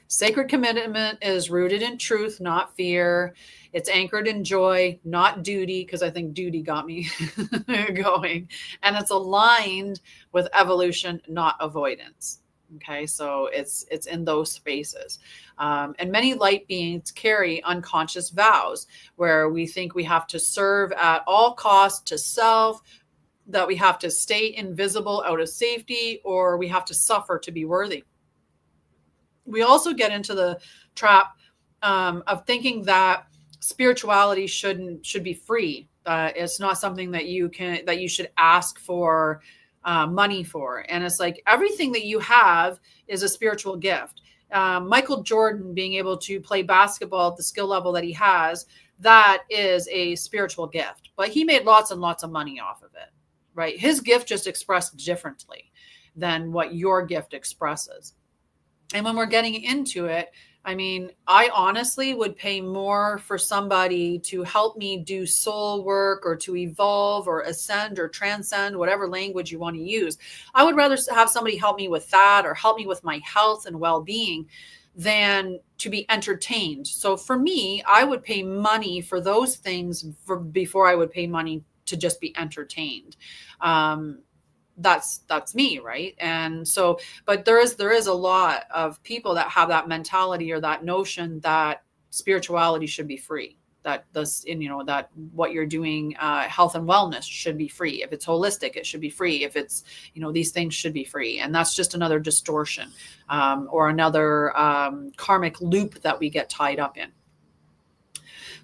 Sacred commitment is rooted in truth, not fear. It's anchored in joy, not duty, because I think duty got me going. And it's aligned with evolution, not avoidance. Okay, so it's in those spaces. And many light beings carry unconscious vows where we think we have to serve at all costs to self, that we have to stay invisible out of safety, or we have to suffer to be worthy. We also get into the trap of thinking that spirituality should be free. It's not something that you should ask for money for. And it's like everything that you have is a spiritual gift. Michael Jordan being able to play basketball at the skill level that he has, that is a spiritual gift. But he made lots and lots of money off of it, right? His gift just expressed differently than what your gift expresses. And when we're getting into it, I mean, I honestly would pay more for somebody to help me do soul work, or to evolve or ascend or transcend, whatever language you want to use. I would rather have somebody help me with that, or help me with my health and well-being, than to be entertained. So for me, I would pay money for those things before I would pay money to just be entertained. That's me, right? And so, but there is a lot of people that have that mentality or that notion that spirituality should be free, that that what you're doing, health and wellness, should be free. If it's holistic, it should be free. If it's, these things should be free. And that's just another distortion, or another karmic loop that we get tied up in.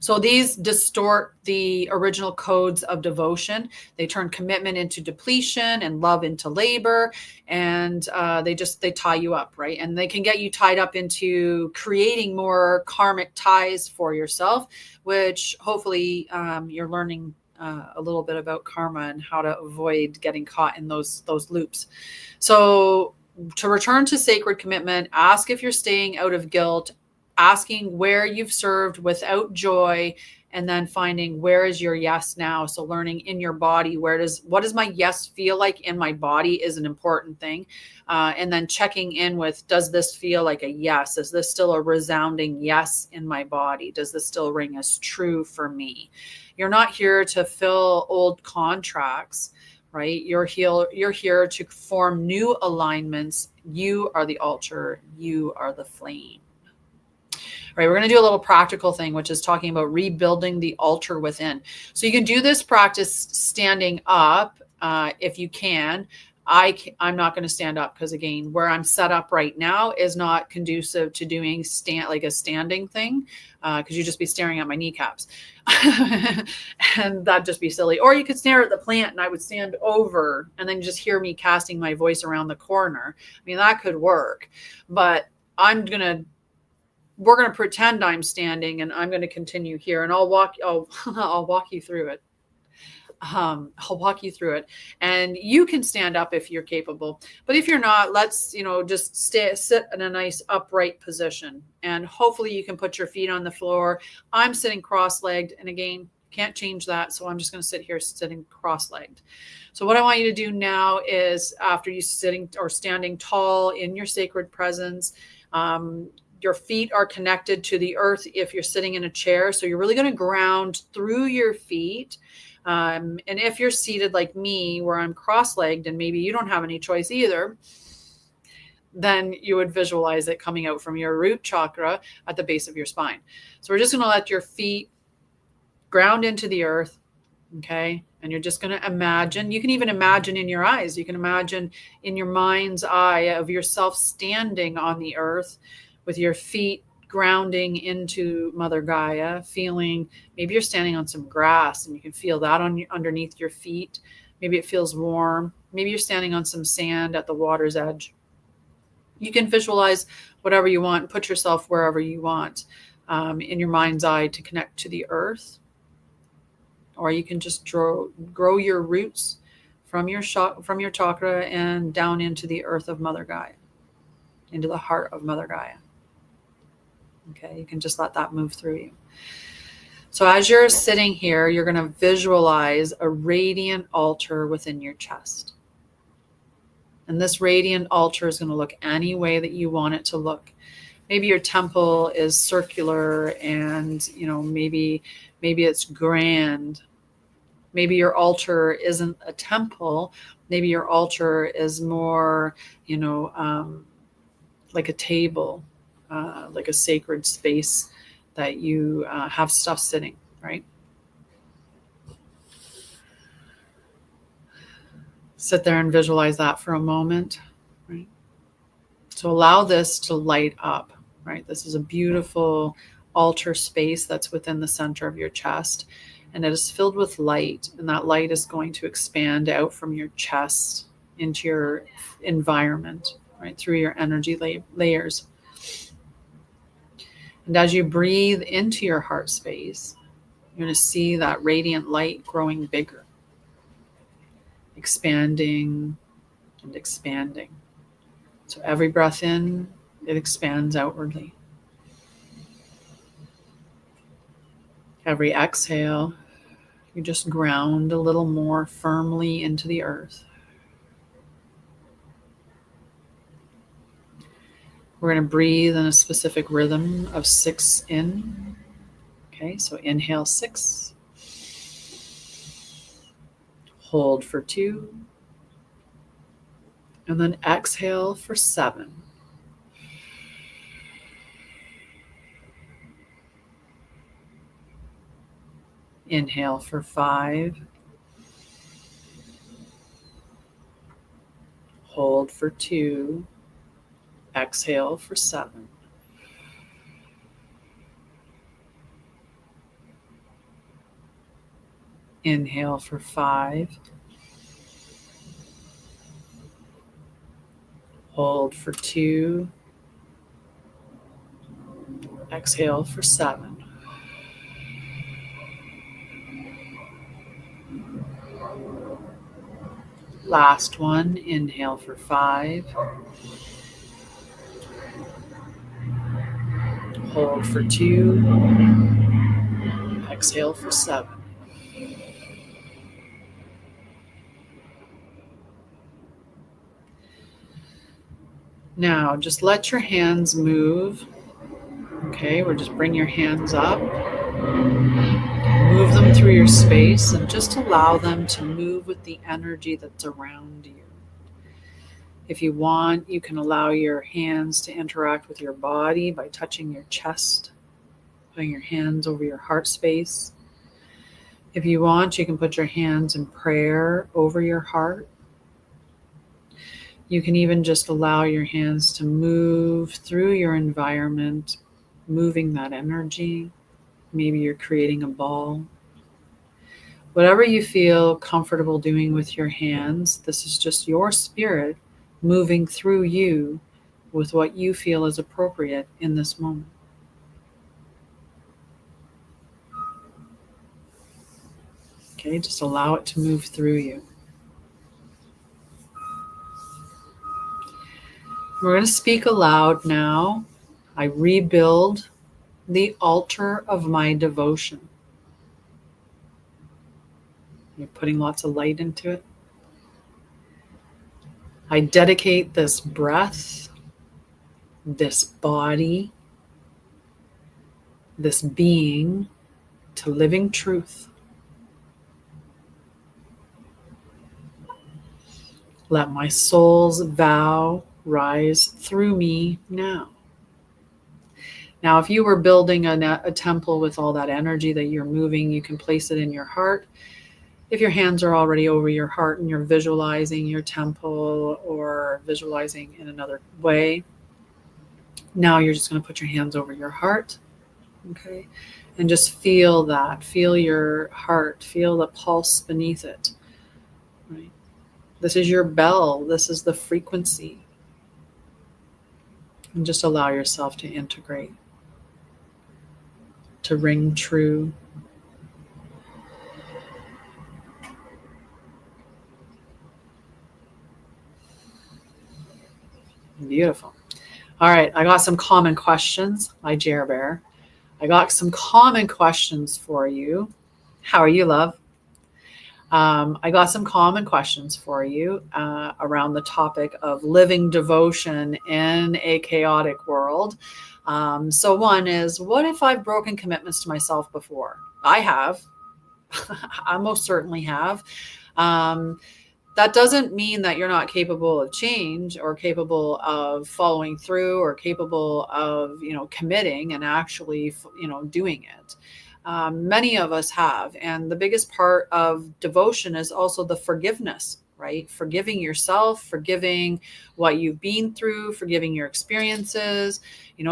So these distort the original codes of devotion. They turn commitment into depletion and love into labor. And they tie you up, right? And they can get you tied up into creating more karmic ties for yourself, which hopefully you're learning a little bit about karma and how to avoid getting caught in those loops. So to return to sacred commitment, ask if you're staying out of guilt, asking where you've served without joy, and then finding where is your yes now. So learning in your body, what does my yes feel like in my body is an important thing. And then checking in with, does this feel like a yes? Is this still a resounding yes in my body? Does this still ring as true for me? You're not here to fill old contracts, right? You're here to form new alignments. You are the altar. You are the flame. Right, we're going to do a little practical thing, which is talking about rebuilding the altar within. So you can do this practice standing up if you can. I'm not going to stand up because, again, where I'm set up right now is not conducive to doing a standing thing, because you'd just be staring at my kneecaps and that'd just be silly. Or you could stare at the plant and I would stand over and then just hear me casting my voice around the corner. I mean, that could work, but we're going to pretend I'm standing, and I'm going to continue here, and I'll walk you through it. I'll walk you through it, and you can stand up if you're capable. But if you're not, let's, just sit in a nice upright position, and hopefully you can put your feet on the floor. I'm sitting cross-legged, and again, Can't change that. So I'm just going to sit here sitting cross-legged. So what I want you to do now is, after you sitting or standing tall in your sacred presence, your feet are connected to the earth if you're sitting in a chair. So you're really going to ground through your feet. And if you're seated like me, where I'm cross-legged and maybe you don't have any choice either, then you would visualize it coming out from your root chakra at the base of your spine. So we're just going to let your feet ground into the earth. Okay. And you're just going to imagine, you can even imagine in your eyes, you can imagine in your mind's eye of yourself standing on the earth with your feet grounding into Mother Gaia, feeling, maybe you're standing on some grass and you can feel that underneath your feet. Maybe it feels warm. Maybe you're standing on some sand at the water's edge. You can visualize whatever you want, put yourself wherever you want in your mind's eye to connect to the earth. Or you can just grow your roots from your chakra and down into the earth of Mother Gaia, into the heart of Mother Gaia. Okay, you can just let that move through you. So as you're sitting here, you're going to visualize a radiant altar within your chest. And this radiant altar is going to look any way that you want it to look. Maybe your temple is circular and, maybe it's grand. Maybe your altar isn't a temple. Maybe your altar is more, like a table, like a sacred space that you have stuff sitting, right? Sit there and visualize that for a moment, right? So allow this to light up, right? This is a beautiful altar space that's within the center of your chest, and it is filled with light, and that light is going to expand out from your chest into your environment, right? Through your energy layers. And as you breathe into your heart space, you're going to see that radiant light growing bigger, expanding and expanding. So every breath in, it expands outwardly. Every exhale, you just ground a little more firmly into the earth. We're going to breathe in a specific rhythm of 6 in. Okay, so inhale 6. Hold for 2. And then exhale for 7. Inhale for 5. Hold for 2. Exhale for 7. Inhale for 5. Hold for 2. Exhale for 7. Last one. Inhale for 5. Hold for 2. Exhale for 7. Now, just let your hands move. Okay, or just bring your hands up. Move them through your space and just allow them to move with the energy that's around you. If you want, you can allow your hands to interact with your body by touching your chest, putting your hands over your heart space. If you want, you can put your hands in prayer over your heart. You can even just allow your hands to move through your environment, moving that energy. Maybe you're creating a ball. Whatever you feel comfortable doing with your hands, this is just your spirit moving through you with what you feel is appropriate in this moment. Okay, just allow it to move through you. We're going to speak aloud now. I rebuild the altar of my devotion. You're putting lots of light into it. I dedicate this breath, this body, this being to living truth. Let my soul's vow rise through me now. Now, if you were building a temple with all that energy that you're moving, you can place it in your heart. If your hands are already over your heart and you're visualizing your temple or visualizing in another way, now you're just going to put your hands over your heart, okay? And just feel that. Feel your heart. Feel the pulse beneath it, right? This is your bell. This is the frequency. And just allow yourself to integrate, to ring true. Beautiful. All right, I got some common questions. Hi, Jer Bear. I got some common questions for you. How are you, love? I got some common questions for you around the topic of living devotion in a chaotic world. So one is, what if I've broken commitments to myself before? I have. I most certainly have. That doesn't mean that you're not capable of change or capable of following through or capable of, committing and actually, doing it. Many of us have. And the biggest part of devotion is also the forgiveness, right? Forgiving yourself, forgiving what you've been through, forgiving your experiences,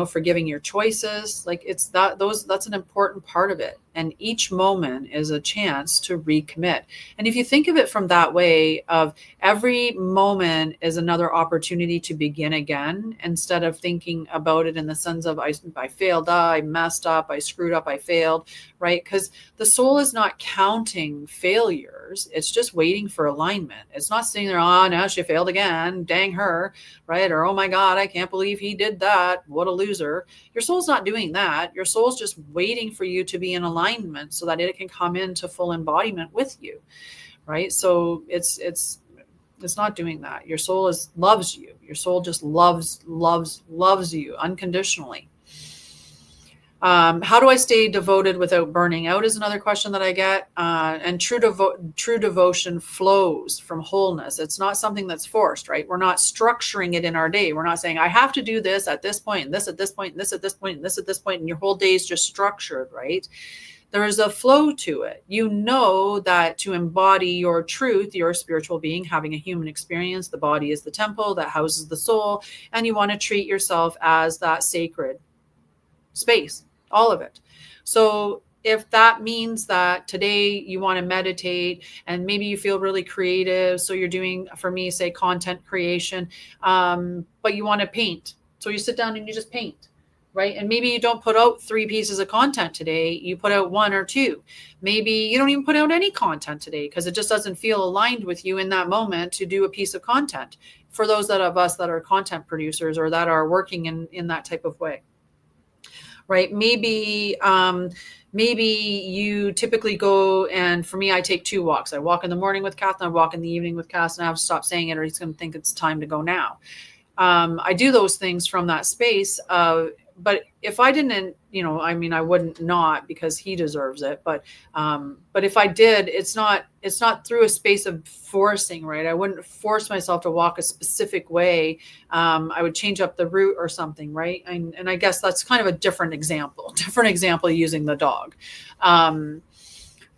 forgiving your choices. Like that's an important part of it. And each moment is a chance to recommit. And if you think of it from that way of every moment is another opportunity to begin again, instead of thinking about it in the sense of I failed, I messed up, I screwed up, I failed, right? Because the soul is not counting failures. It's just waiting for alignment. It's not sitting there, oh, now she failed again, dang her, right? Or, oh my God, I can't believe he did that. What a loser. Your soul's not doing that. Your soul's just waiting for you to be in alignment so that it can come into full embodiment with you, right? So it's not doing that. Your soul loves you. Your soul just loves you unconditionally. How do I stay devoted without burning out is another question that I get. And true devotion flows from wholeness. It's not something that's forced, right? We're not structuring it in our day. We're not saying, I have to do this at this point, and this at this point, and this at this point, and this at this point, and your whole day is just structured, right? There is a flow to it. You know that to embody your truth, you're a spiritual being having a human experience. The body is the temple that houses the soul, and you want to treat yourself as that sacred space. All of it. So if that means that today you want to meditate and maybe you feel really creative, so you're doing, for me, say content creation, but you want to paint. So you sit down and you just paint, right? And maybe you don't put out 3 pieces of content today. You put out 1 or 2. Maybe you don't even put out any content today because it just doesn't feel aligned with you in that moment to do a piece of content. For those of us that are content producers or that are working in that type of way. Right. Maybe you typically go, and for me, I take 2 walks. I walk in the morning with Kath and I walk in the evening with Kath, and I have to stop saying it or he's going to think it's time to go now. I do those things from that space. But if I didn't, I wouldn't not because he deserves it. But if I did, it's not through a space of forcing, right? I wouldn't force myself to walk a specific way. I would change up the route or something, right? And I guess that's kind of a different example using the dog.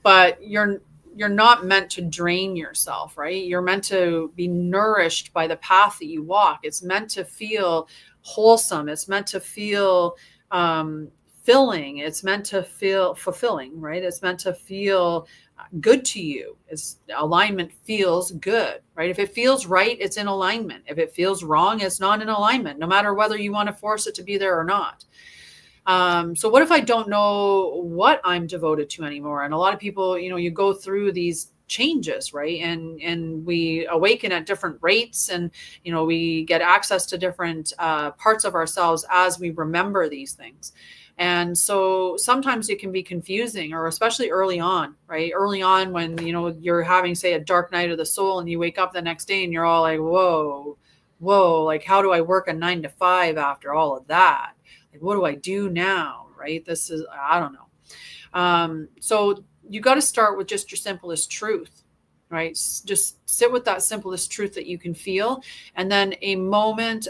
But you're not meant to drain yourself, right? You're meant to be nourished by the path that you walk. It's meant to feel wholesome. It's meant to feel filling. It's meant to feel fulfilling, right? It's meant to feel good to you. Alignment feels good, right? If it feels right, it's in alignment. If it feels wrong, it's not in alignment, no matter whether you want to force it to be there or not. So what if I don't know what I'm devoted to anymore? And a lot of people, you go through these changes, right? And we awaken at different rates, and we get access to different parts of ourselves as we remember these things. And so sometimes it can be confusing, or especially early on, right? Early on when, you're having, say, a dark night of the soul, and you wake up the next day and you're all like, whoa, like, how do I work a 9 to 5 after all of that? Like, what do I do now? Right? I don't know. So you got to start with just your simplest truth, right? Just sit with that simplest truth that you can feel. And then a moment,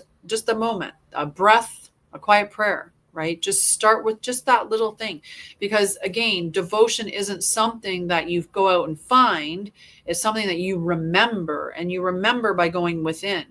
a breath, a quiet prayer, right? Just start with just that little thing. Because again, devotion isn't something that you go out and find. It's something that you remember, and you remember by going within.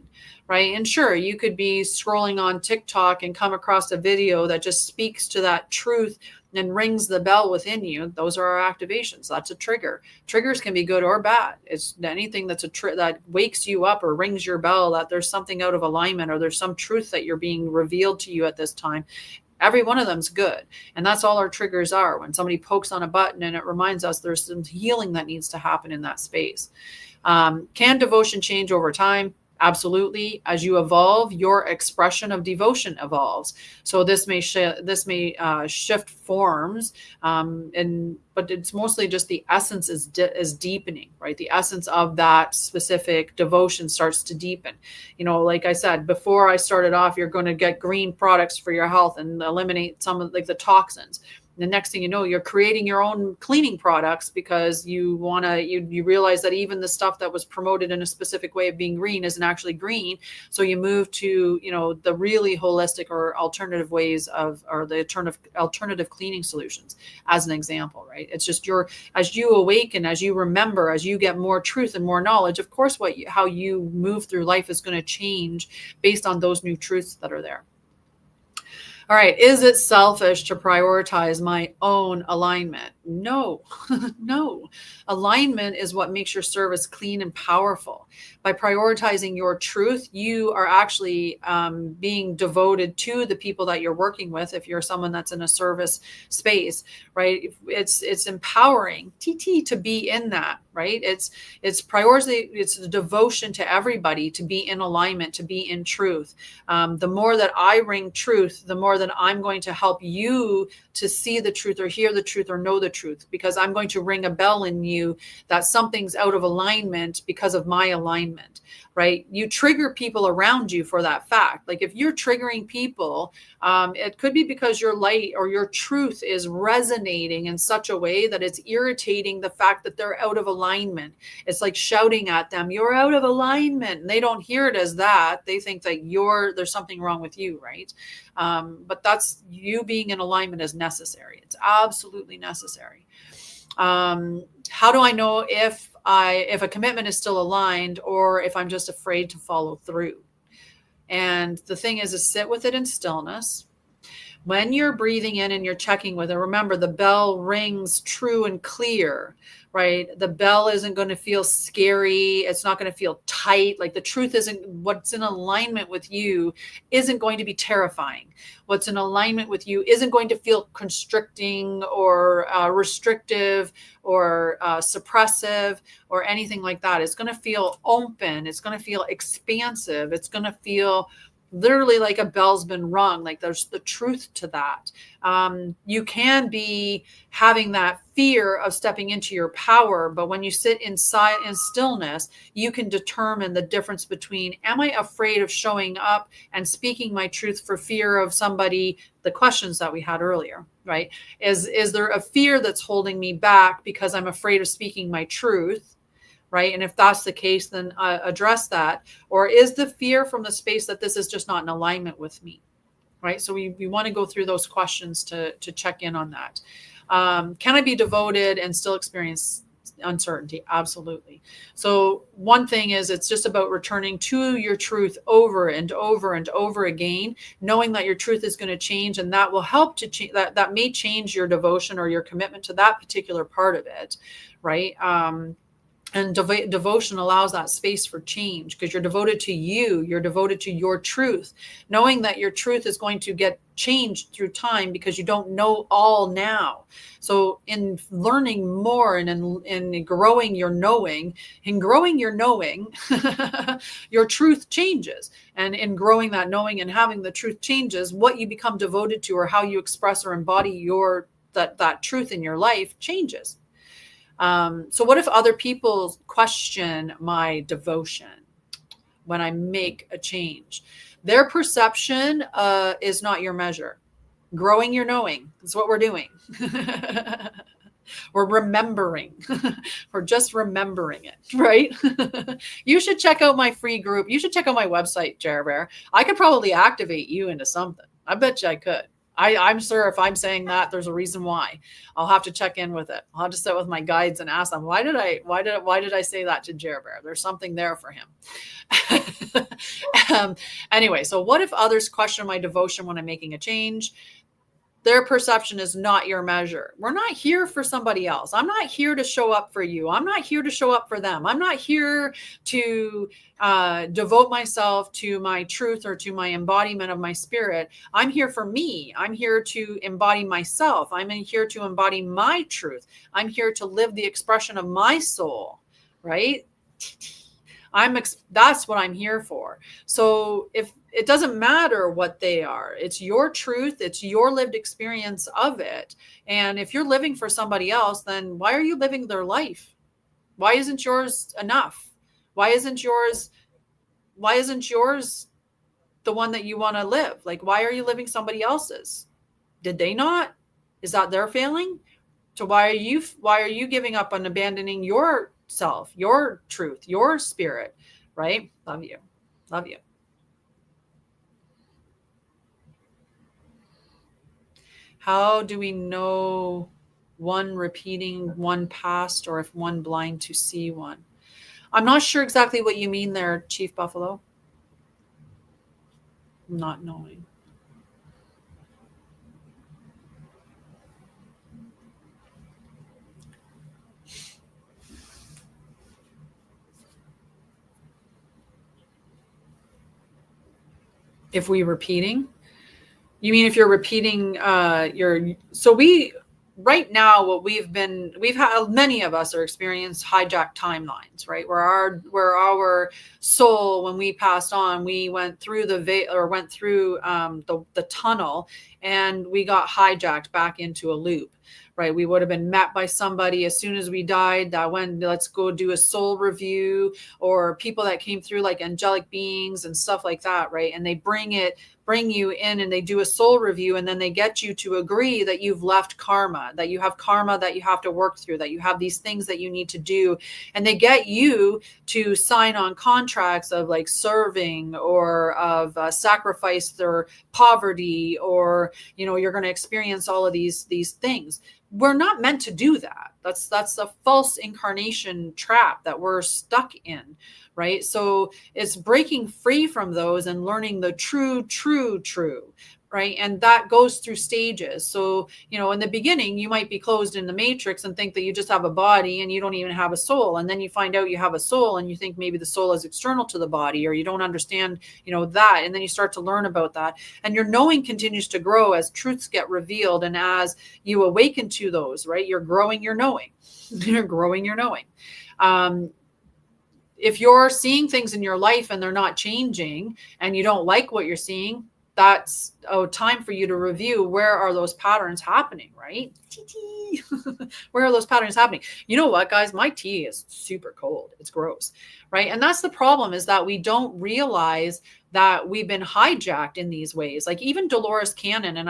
Right. And sure, you could be scrolling on TikTok and come across a video that just speaks to that truth and rings the bell within you. Those are our activations. That's a trigger. Triggers can be good or bad. It's anything that's that wakes you up or rings your bell, that there's something out of alignment, or there's some truth that you're being revealed to you at this time. Every one of them's good. And that's all our triggers are. When somebody pokes on a button and it reminds us there's some healing that needs to happen in that space. Can devotion change over time? Absolutely. As you evolve, your expression of devotion evolves. So this may shift forms, but it's mostly just the essence is deepening, right? The essence of that specific devotion starts to deepen. Like I said before, I started off, you're going to get green products for your health and eliminate some of the toxins. The next thing you know, you're creating your own cleaning products because you realize that even the stuff that was promoted in a specific way of being green isn't actually green. So you move to, the really holistic or alternative ways or the alternative cleaning solutions, as an example, right? It's just as you awaken, as you remember, as you get more truth and more knowledge, of course, how you move through life is going to change based on those new truths that are there. All right. Is it selfish to prioritize my own alignment? No, no. Alignment is what makes your service clean and powerful. By prioritizing your truth, you are actually being devoted to the people that you're working with. If you're someone that's in a service space, right? It's empowering to be in that, right? It's priority. It's the devotion to everybody to be in alignment, to be in truth. The more that I ring truth, the more that I'm going to help you to see the truth or hear the truth or know the truth, because I'm going to ring a bell in you that something's out of alignment because of my alignment, right? You trigger people around you for that fact. Like if you're triggering people, it could be because your light or your truth is resonating in such a way that it's irritating the fact that they're out of alignment. It's like shouting at them, you're out of alignment. And they don't hear it as that. They think that there's something wrong with you, right? But that's you being in alignment is necessary. It's absolutely necessary. How do I know if a commitment is still aligned or if I'm just afraid to follow through? And the thing is sit with it in stillness. When you're breathing in and you're checking with it, remember the bell rings true and clear, right? The bell isn't going to feel scary. It's not going to feel tight. Like the truth isn't what's in alignment with you isn't going to be terrifying. What's in alignment with you isn't going to feel constricting or restrictive or suppressive or anything like that. It's going to feel open. It's going to feel expansive. It's going to feel literally like a bell's been rung. Like there's the truth to that. You can be having that fear of stepping into your power, but when you sit inside in stillness, you can determine the difference between, am I afraid of showing up and speaking my truth for fear of somebody, the questions that we had earlier, right? Is there a fear that's holding me back because I'm afraid of speaking my truth? Right. And if that's the case, then address that. Or is the fear from the space that this is just not in alignment with me? Right. So we want to go through those questions to check in on that. Can I be devoted and still experience uncertainty? Absolutely. So one thing is it's just about returning to your truth over and over and over again, knowing that your truth is going to change, and that will help to change that may change your devotion or your commitment to that particular part of it. Right. And devotion allows that space for change because you're devoted to you. You're devoted to your truth, knowing that your truth is going to get changed through time because you don't know all now. So in learning more and in growing your knowing, your truth changes. And in growing that knowing and having the truth changes, what you become devoted to or how you express or embody that truth in your life changes. So what if other people question my devotion when I make a change? Their perception is not your measure. Growing your knowing is what we're doing. We're remembering. We're just remembering it, right? You should check out my free group. You should check out my website, Bear. I could probably activate you into something. I bet you I could. I'm sure if I'm saying that, there's a reason why. I'll have to check in with it. I'll have to sit with my guides and ask them, why did I say that to Bear? There's something there for him. Anyway, so what if others question my devotion when I'm making a change? Their perception is not your measure. We're not here for somebody else. I'm not here to show up for you. I'm not here to show up for them. I'm not here to devote myself to my truth or to my embodiment of my spirit. I'm here for me. I'm here to embody myself. I'm here to embody my truth. I'm here to live the expression of my soul, right? That's what I'm here for. So if it doesn't matter what they are, it's your truth, it's your lived experience of it. And if you're living for somebody else, then why are you living their life? Why isn't yours enough? Why isn't yours the one that you want to live? Like, why are you living somebody else's? Did they not? Is that their failing? So why are you giving up on abandoning yourself, your truth, your spirit, right? Love you. Love you. How do we know one repeating one past or if one blind to see one? I'm not sure exactly what you mean there, Chief Buffalo. Not knowing. If we repeating? You mean if you're repeating right now what we've had, many of us are experienced hijacked timelines, right? Where our soul, when we passed on, we went through the tunnel and we got hijacked back into a loop. Right. We would have been met by somebody as soon as we died that went, let's go do a soul review, or people that came through like angelic beings and stuff like that. Right. And they bring you in and they do a soul review, and then they get you to agree that you've left karma, that you have karma that you have to work through, that you have these things that you need to do. And they get you to sign on contracts of like serving or of sacrifice or poverty, or, you're going to experience all of these things. We're not meant to do that. That's a false incarnation trap that we're stuck in, right? So it's breaking free from those and learning the true, right? And that goes through stages. So, in the beginning, you might be closed in the matrix and think that you just have a body and you don't even have a soul. And then you find out you have a soul and you think maybe the soul is external to the body, or you don't understand, that. And then you start to learn about that. And your knowing continues to grow as truths get revealed. And as you awaken to those, right, you're growing your knowing. You're growing your knowing. If you're seeing things in your life and they're not changing and you don't like what you're seeing, that's time for you to review where are those patterns happening, right? Where are those patterns happening? You know what, guys? My tea is super cold. It's gross, right? And that's the problem, is that we don't realize that we've been hijacked in these ways. Like even Dolores Cannon, and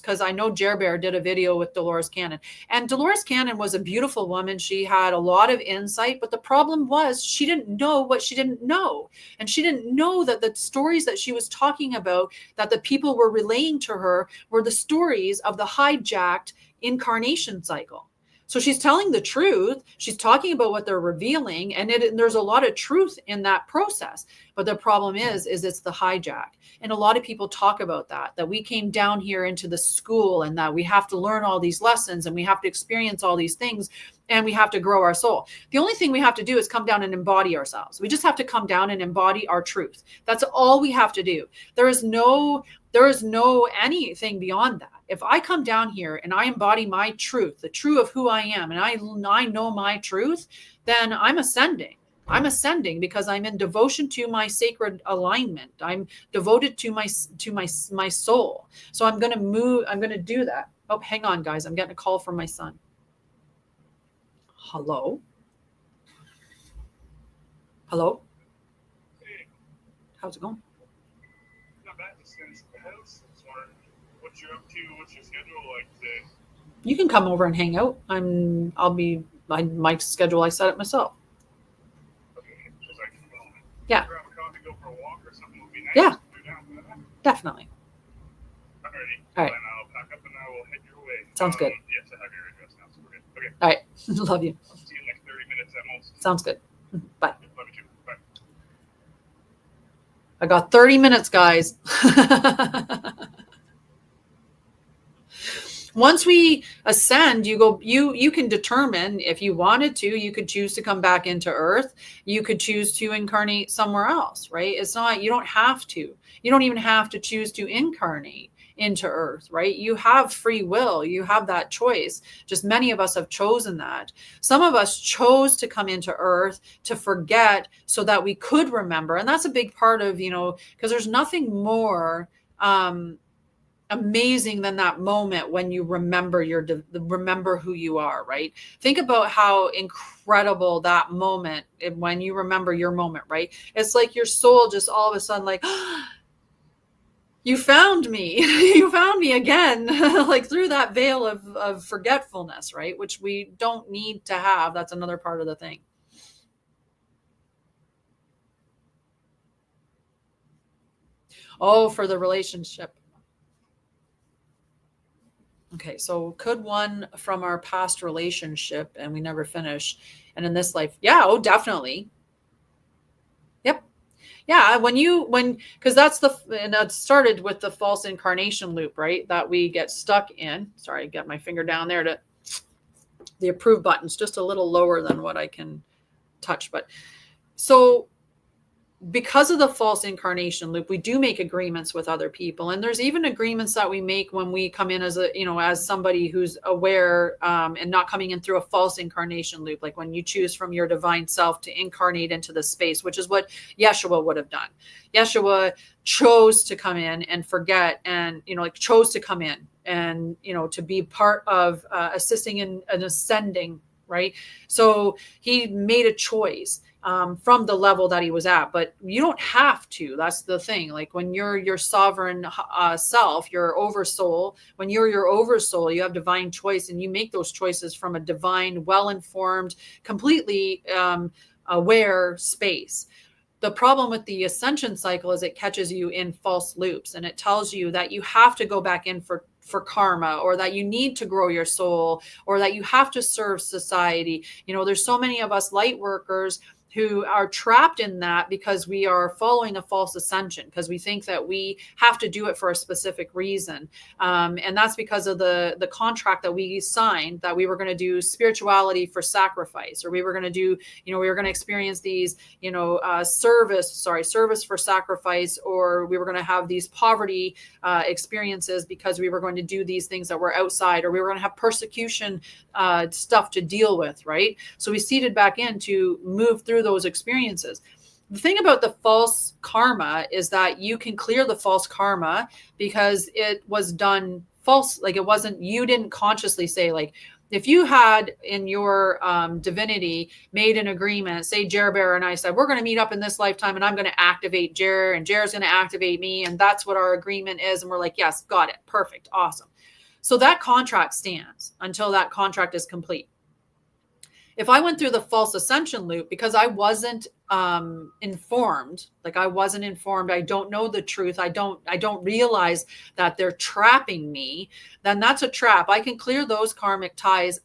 because I know Jer Bear did a video with Dolores Cannon, and Dolores Cannon was a beautiful woman. She had a lot of insight, but the problem was she didn't know what she didn't know. And she didn't know that the stories that she was talking about, that the people were relaying to her, were the stories of the hijacked incarnation cycle. So she's telling the truth. She's talking about what they're revealing, and there's a lot of truth in that process. But the problem is it's the hijack. And a lot of people talk about that we came down here into the school and that we have to learn all these lessons and we have to experience all these things and we have to grow our soul. The only thing we have to do is come down and embody ourselves. We just have to come down and embody our truth. That's all we have to do. There is no anything beyond that. If I come down here and I embody my truth, the truth of who I am, and I know my truth, then I'm ascending. I'm ascending because I'm in devotion to my sacred alignment. I'm devoted to my soul. So I'm going to move. I'm going to do that. Oh, hang on, guys. I'm getting a call from my son. Hello? Hello? Hey. How's it going? Not bad. Just finished the house. Just wondering what you're up to. What's your schedule like today? You can come over and hang out. My schedule, I set it myself. Yeah. Grab a coffee, go for a walk or something would be nice. Yeah. Do down for that. Definitely. Alrighty. All right. Then I'll pack up and I will head your way. Sounds good. Yes, I have your address now, so we're good. Okay. All right. Love you. I'll see you in like 30 minutes at most. Sounds good. Bye. Love you too. Bye. I got 30 minutes, guys. Once we ascend, you can determine if you wanted to, you could choose to come back into earth. You could choose to incarnate somewhere else, right? It's not, you don't have to. You don't even have to choose to incarnate into earth, right? You have free will. You have that choice. Just many of us have chosen that. Some of us chose to come into earth to forget so that we could remember. And that's a big part of, because there's nothing more, amazing than that moment when you remember remember who you are, right? Think about how incredible that moment when you remember your moment, right? It's like your soul just all of a sudden like, you found me. You found me again, like through that veil of forgetfulness, right? Which we don't need to have. That's another part of the thing. Oh, for the relationship. Okay, so could one from our past relationship and we never finish, and in this life, yeah, oh, definitely. Yep. Yeah, because that started with the false incarnation loop, right? That we get stuck in. Sorry, get my finger down there to the approve button's just a little lower than what I can touch, but so because of the false incarnation loop, we do make agreements with other people. And there's even agreements that we make when we come in as as somebody who's aware, and not coming in through a false incarnation loop. Like when you choose from your divine self to incarnate into the space, which is what Yeshua would have done. Yeshua chose to come in and forget and, chose to come in and, to be part of assisting in an ascending, right? So he made a choice. From the level that he was at, but you don't have to. That's the thing. Like when you're your sovereign self, your oversoul, when you're your oversoul, you have divine choice and you make those choices from a divine, well-informed, completely aware space. The problem with the ascension cycle is it catches you in false loops, and it tells you that you have to go back in for karma, or that you need to grow your soul, or that you have to serve society. There's so many of us light workers who are trapped in that because we are following a false ascension, because we think that we have to do it for a specific reason. And that's because of the contract that we signed, that we were going to do spirituality for sacrifice, or we were going to do, we were going to experience these, service for sacrifice, or we were going to have these poverty experiences because we were going to do these things that were outside, or we were going to have persecution stuff to deal with, right? So we seeded back in to move through those experiences. The thing about the false karma is that you can clear the false karma because it was done false. Like it wasn't, you didn't consciously say, like, if you had in your divinity made an agreement, say Jer Bear and I said, we're going to meet up in this lifetime and I'm going to activate Jer and Jer's going to activate me. And that's what our agreement is. And we're like, yes, got it. Perfect. Awesome. So that contract stands until that contract is complete. If I went through the false ascension loop because I wasn't informed, I don't know the truth, I don't realize that they're trapping me, then that's a trap. I can clear those karmic ties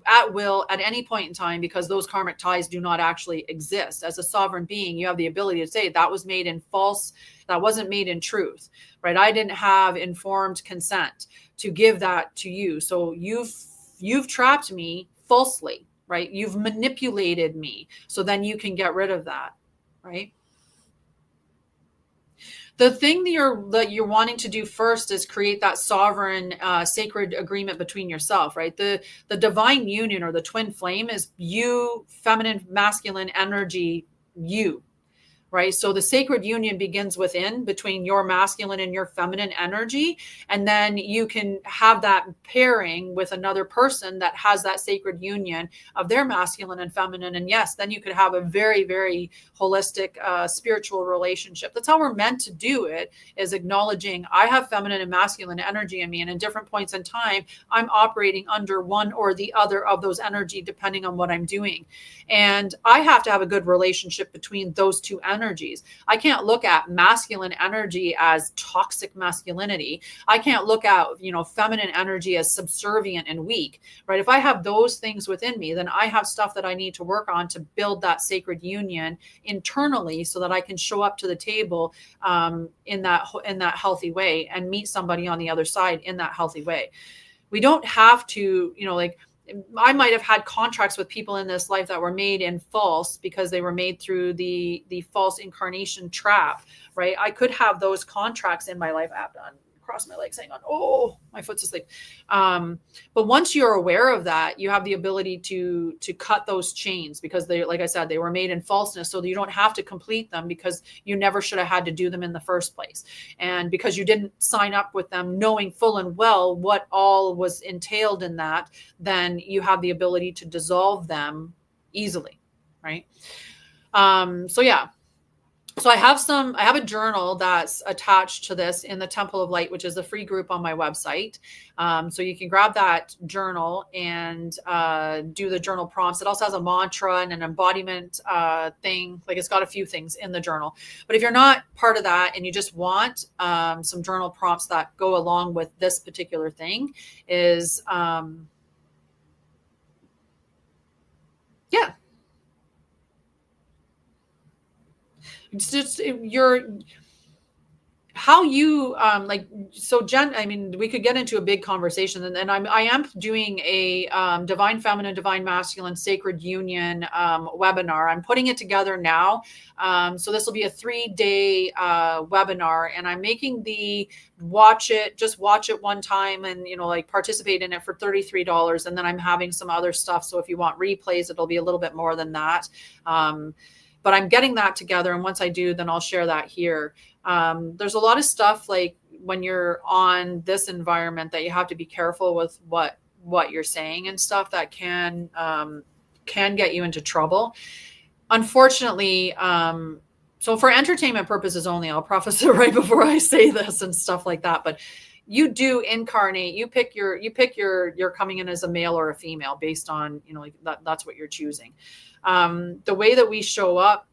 at will at any point in time, because those karmic ties do not actually exist. As a sovereign being, you have the ability to say that was made in false, that wasn't made in truth, right? I didn't have informed consent to give that to you. So you've trapped me falsely, right? You've manipulated me. So then you can get rid of that, right? The thing that you're wanting to do first is create that sovereign, sacred agreement between yourself, right? The divine union, or the twin flame, is you, feminine, masculine energy, you. Right. So the sacred union begins within, between your masculine and your feminine energy. And then you can have that pairing with another person that has that sacred union of their masculine and feminine. And yes, then you could have a very, very holistic, spiritual relationship. That's how we're meant to do it, is acknowledging I have feminine and masculine energy in me. And in different points in time, I'm operating under one or the other of those energy, depending on what I'm doing. And I have to have a good relationship between those two energies. I can't look at masculine energy as toxic masculinity. I can't look at, feminine energy as subservient and weak, right? If I have those things within me, then I have stuff that I need to work on to build that sacred union internally, so that I can show up to the table in that healthy way, and meet somebody on the other side in that healthy way. We don't have to, I might have had contracts with people in this life that were made in false, because they were made through the false incarnation trap, right? I could have those contracts in my life. I have to cross my legs, hang on. Oh, my foot's asleep. But once you're aware of that, you have the ability to cut those chains, because they, like I said, they were made in falseness, so that you don't have to complete them, because you never should have had to do them in the first place. And because you didn't sign up with them knowing full and well what all was entailed in that, then you have the ability to dissolve them easily, right? So yeah. So I have a journal that's attached to this in the Temple of Light, which is a free group on my website. So you can grab that journal and do the journal prompts. It also has a mantra and an embodiment thing. Like, it's got a few things in the journal. But if you're not part of that and you just want some journal prompts that go along with this particular thing, is yeah. It's just how you so Jen, I mean, we could get into a big conversation, and I am doing a divine feminine, divine masculine, sacred union webinar. I'm putting it together now. So this will be a 3-day webinar, and I'm making just watch it one time, and participate in it for $33. And then I'm having some other stuff. So if you want replays, it'll be a little bit more than that. But I'm getting that together. And once I do, then I'll share that here. There's a lot of stuff, like when you're on this environment, that you have to be careful with what you're saying and stuff, that can get you into trouble. Unfortunately, so for entertainment purposes only, I'll preface it right before I say this and stuff like that. But you do incarnate, you pick you're coming in as a male or a female based on, that's what you're choosing. The way that we show up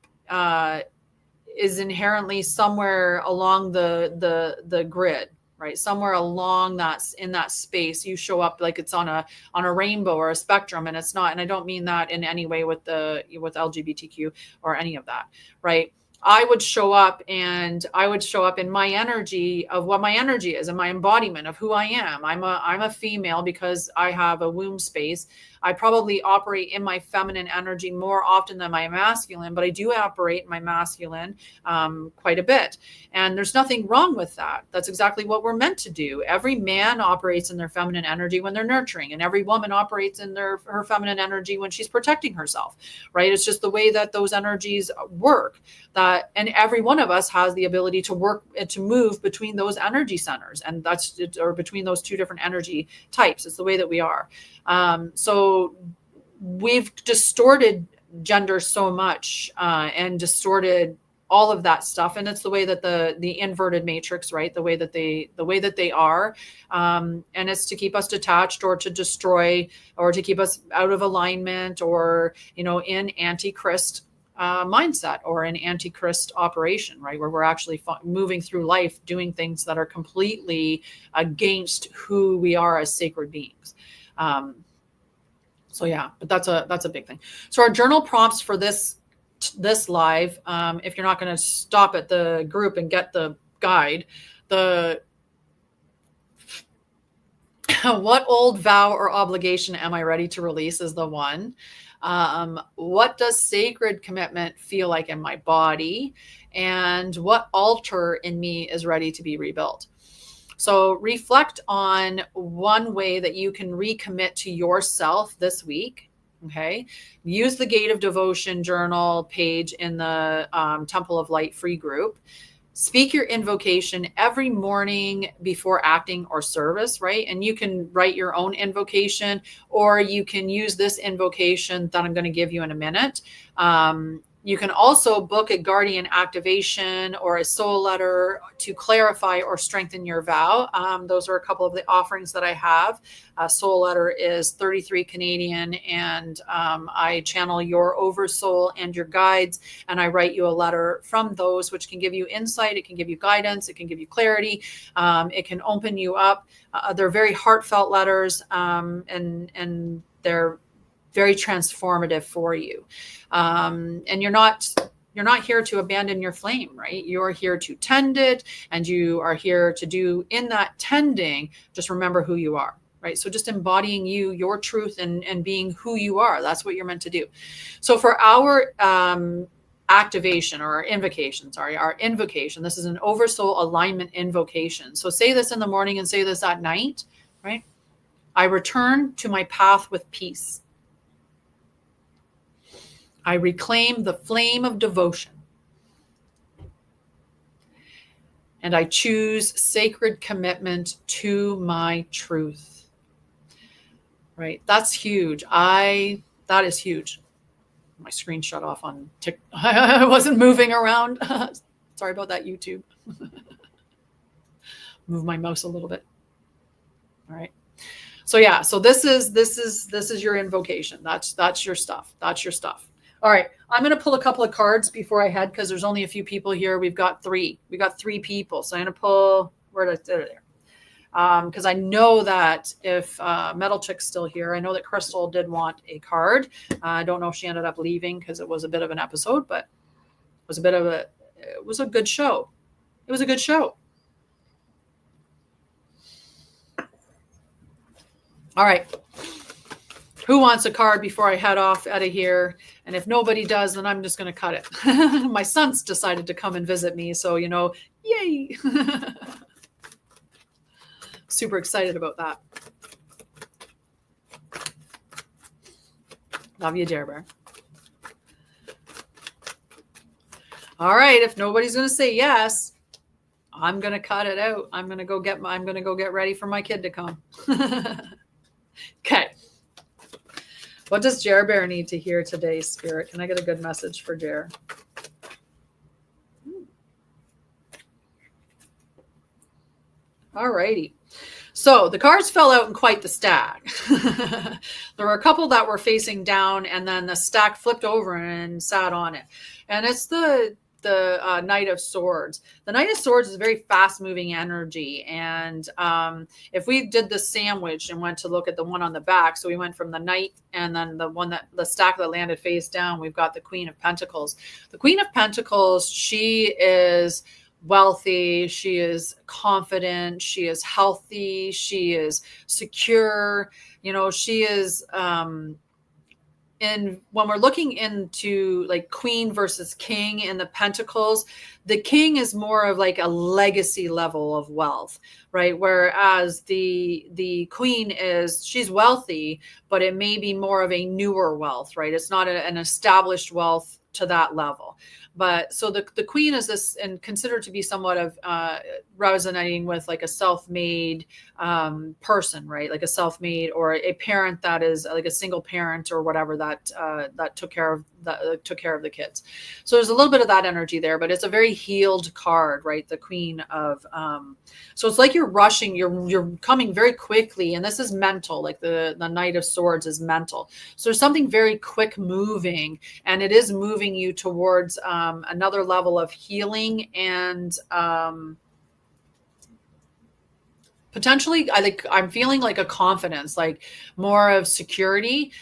is inherently somewhere along the grid, right? Somewhere along in that space, you show up like it's on a rainbow or a spectrum, and it's not. And I don't mean that in any way with LGBTQ or any of that, right? I would show up in my energy of what my energy is, and my embodiment of who I am. I'm a female because I have a womb space. I probably operate in my feminine energy more often than my masculine, but I do operate in my masculine quite a bit. And there's nothing wrong with that. That's exactly what we're meant to do. Every man operates in their feminine energy when they're nurturing, and every woman operates in her feminine energy when she's protecting herself, right? It's just the way that those energies work. And every one of us has the ability to work, to move between those energy centers, and or between those two different energy types. It's the way that we are. So we've distorted gender so much, and distorted all of that stuff. And it's the way that the inverted matrix, right? The way that they are. And it's to keep us detached, or to destroy, or to keep us out of alignment, or, in anti-Christ mindset, or an anti-Christ operation, right? Where we're actually moving through life doing things that are completely against who we are as sacred beings. So yeah, but that's a big thing. So our journal prompts for this live, if you're not going to stop at the group and get the guide, what old vow or obligation am I ready to release is the one. What does sacred commitment feel like in my body? And what altar in me is ready to be rebuilt? So reflect on one way that you can recommit to yourself this week. Okay. Use the Gate of Devotion journal page in the Temple of Light free group. Speak your invocation every morning before acting or service, right? And you can write your own invocation, or you can use this invocation that I'm going to give you in a minute. You can also book a guardian activation or a soul letter to clarify or strengthen your vow. Those are a couple of the offerings that I have. A soul letter is 33 Canadian, and I channel your Oversoul and your guides, and I write you a letter from those, which can give you insight, it can give you guidance, it can give you clarity, it can open you up. They're very heartfelt letters, and they're very transformative for you. And you're not here to abandon your flame, right? You're here to tend it, and you are here to do in that tending, just remember who you are, right? So just embodying your truth and being who you are. That's what you're meant to do. So for our activation or our invocation, this is an Oversoul alignment invocation. So say this in the morning and say this at night, right? I return to my path with peace. I reclaim the flame of devotion. And I choose sacred commitment to my truth. Right? That's huge. That is huge. My screen shut off on TikTok. I wasn't moving around. Sorry about that, YouTube. Move my mouse a little bit. All right. So yeah, so this is your invocation. That's your stuff. That's your stuff. All right, I'm going to pull a couple of cards before I head, because there's only a few people here. We got three people. So I'm going to pull, there. Because I know that if Metal Chick's still here, I know that Crystal did want a card. I don't know if she ended up leaving because it was a bit of an episode, but it was a good show. It was a good show. All right. Who wants a card before I head off out of here? And if nobody does, then I'm just going to cut it. My son's decided to come and visit me. So, yay. Super excited about that. Love you, Dare Bear. All right. If nobody's going to say yes, I'm going to cut it out. I'm going to go get ready for my kid to come. Okay. What does Jer Bear need to hear today, Spirit? Can I get a good message for Jer? All righty. So the cards fell out in quite the stack. There were a couple that were facing down, and then the stack flipped over and sat on it. And it's the Knight of Swords. The Knight of Swords is a very fast-moving energy. And if we did the sandwich and went to look at the one on the back, so we went from the Knight and then the stack that landed face down, we've got the Queen of Pentacles. The Queen of Pentacles, she is wealthy, she is confident, she is healthy, she is secure. She is and when we're looking into like queen versus king in the pentacles, the king is more of like a legacy level of wealth, right? Whereas the queen she's wealthy, but it may be more of a newer wealth, right? It's not an established wealth to that level. But so the queen is this, and considered to be somewhat of resonating with like a self-made person, right? Like a self-made, or a parent that is like a single parent or whatever that took care of the kids. So there's a little bit of that energy there, but it's a very healed card, right? The Queen of so it's like you're rushing, you're coming very quickly, and this is mental. Like the Knight of Swords is mental. So there's something very quick moving, and it is moving you towards another level of healing and potentially, I'm feeling like a confidence, like more of security,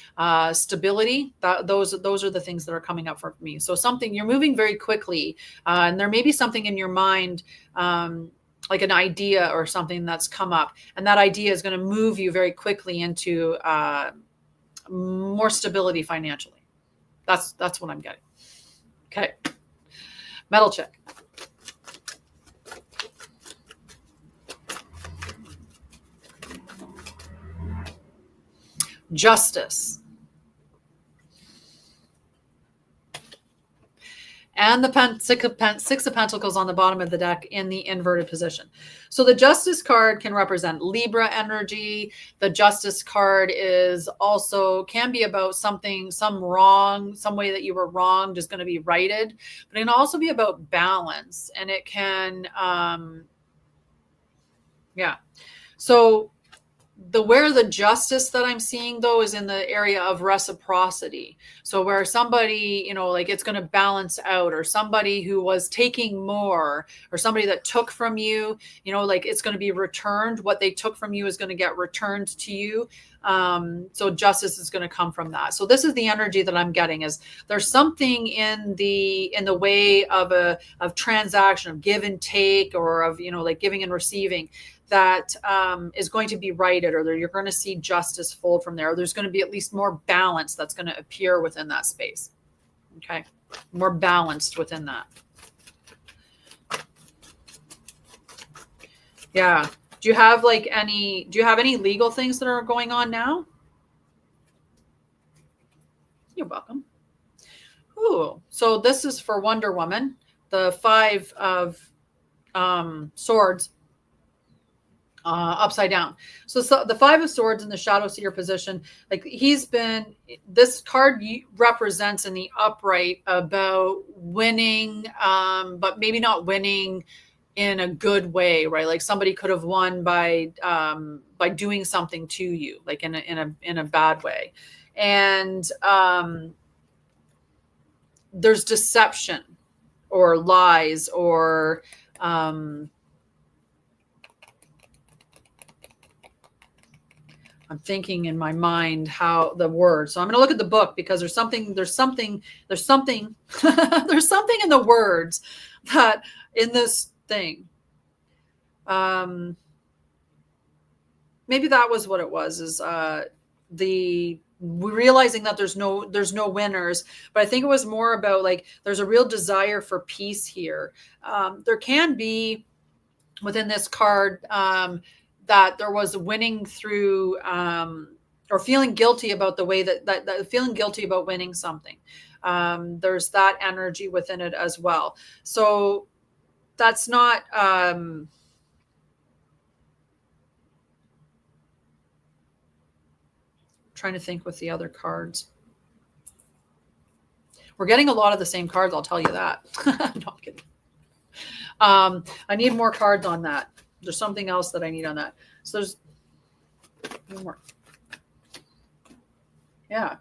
stability. Those are the things that are coming up for me. So something, you're moving very quickly, and there may be something in your mind, like an idea or something that's come up, and that idea is going to move you very quickly into more stability financially. That's what I'm getting. Okay. Metal check. Justice. And the Six of Pentacles on the bottom of the deck in the inverted position. So the Justice card can represent Libra energy. The Justice card is also, can be about something, some wrong, some way that you were wronged is going to be righted. But it can also be about balance. And it can, yeah. So where the justice that I'm seeing though is in the area of reciprocity. So where somebody, you know, like it's going to balance out, or somebody who was taking more, or somebody that took from you, you know, like it's going to be returned. What they took from you is going to get returned to you. So justice is going to come from that. So this is the energy that I'm getting, is there's something in the way of transaction, of give and take, or of, you know, like giving and receiving, that is going to be righted, or you're going to see justice fold from there. Or there's going to be at least more balance that's going to appear within that space. Okay. More balanced within that. Yeah. Do you have any legal things that are going on now? You're welcome. Ooh. So this is for Wonder Woman, the 5 of Swords. Upside down. So the 5 of Swords in the Shadow Seer position, like this card represents in the upright about winning, but maybe not winning in a good way, right? Like somebody could have won by doing something to you, like in a bad way. And there's deception or lies, or I'm thinking in my mind how the word. So I'm going to look at the book, because there's something in the words that in this thing. Maybe that was what it was, is realizing that there's no winners. But I think it was more about like, there's a real desire for peace here. There can be within this card, that there was winning through, or feeling guilty about the way that feeling guilty about winning something. There's that energy within it as well. So that's not, trying to think with the other cards. We're getting a lot of the same cards, I'll tell you that. No, I'm kidding. I need more cards on that. There's something else that I need on that. So there's more. Yeah.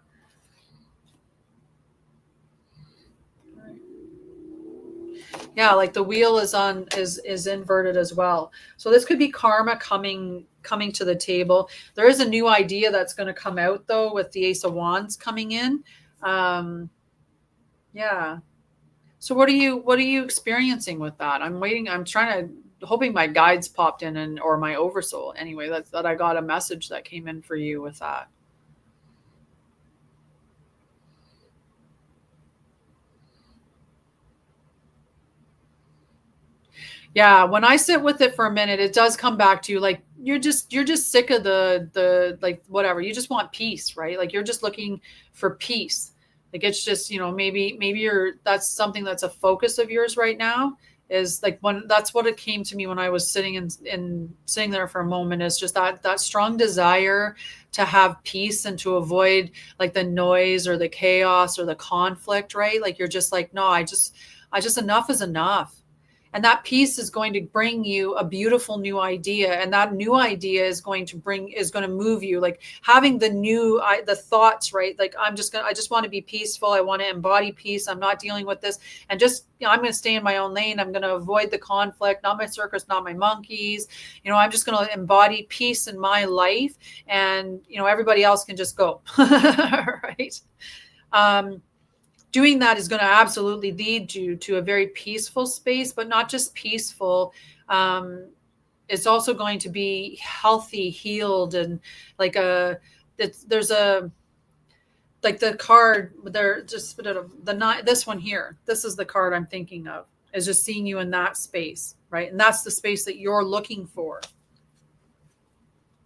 Yeah, like the wheel is inverted as well. So this could be karma coming to the table. There is a new idea that's going to come out though, with the Ace of Wands coming in. Yeah. So what are you experiencing with that? I'm waiting. I'm hoping my guides popped in, or my Oversoul anyway, that I got a message that came in for you with that. Yeah, when I sit with it for a minute, it does come back to you, like you're just sick of the like whatever. You just want peace, right? Like you're just looking for peace. Like it's just, maybe that's something that's a focus of yours right now, is like that's what it came to me when I was sitting sitting there for a moment, is just that strong desire to have peace and to avoid like the noise or the chaos or the conflict, right? Like you're just like, no, I just enough is enough. And that peace is going to bring you a beautiful new idea. And that new idea is going to move you, like having the thoughts, right? Like, I just want to be peaceful. I want to embody peace. I'm not dealing with this. And just, I'm going to stay in my own lane. I'm going to avoid the conflict, not my circus, not my monkeys. I'm just going to embody peace in my life. And, everybody else can just go, right? Doing that is going to absolutely lead you to a very peaceful space, but not just peaceful. It's also going to be healthy, healed, and like there's a, like the card there, just this one here. This is the card I'm thinking of, is just seeing you in that space, right? And that's the space that you're looking for.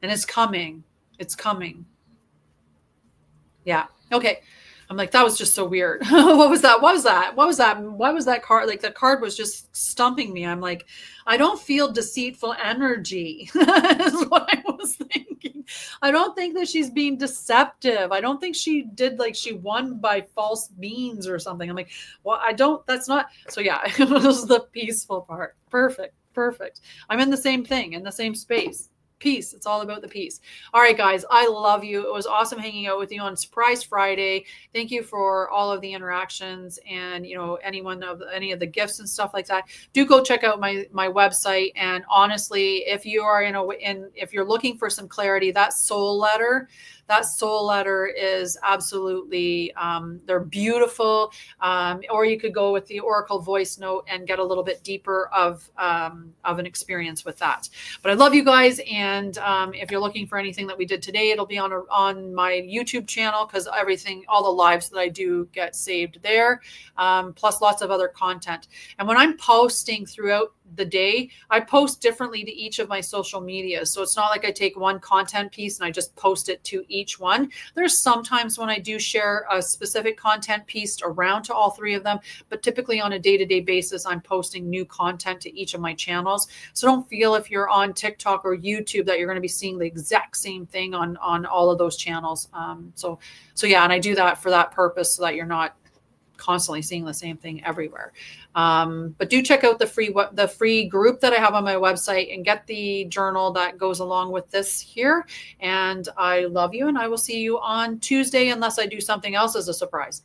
And it's coming. It's coming. Yeah. Okay. I'm like, that was just so weird. What was that? What was that? What was that? Why was that card? Like, the card was just stumping me. I'm like, I don't feel deceitful energy. Is what I was thinking. I don't think that she's being deceptive. I don't think she did, like, she won by false means or something. I'm like, well, that's not. So yeah, it was the peaceful part. Perfect. I'm in the same thing, in the same space. Peace. It's all about the peace. All right, guys, I love you. It was awesome hanging out with you on Surprise Friday. Thank you for all of the interactions, and any of the gifts and stuff like that. Do go check out my website. And honestly, if you are if you're looking for some clarity, that soul letter is absolutely, they're beautiful. Or you could go with the Oracle voice note and get a little bit deeper of an experience with that. But I love you guys. And if you're looking for anything that we did today, it'll be on my YouTube channel, because all the lives that I do get saved there, plus lots of other content. And when I'm posting throughout the day, I post differently to each of my social media. So it's not like I take one content piece and I just post it to each one. There's sometimes when I do share a specific content piece around to all three of them, but typically on a day-to-day basis, I'm posting new content to each of my channels. So don't feel, if you're on TikTok or YouTube, that you're going to be seeing the exact same thing on all of those channels. So yeah, and I do that for that purpose, so that you're not constantly seeing the same thing everywhere. But do check out the free group that I have on my website, and get the journal that goes along with this here. And I love you, and I will see you on Tuesday, unless I do something else as a surprise.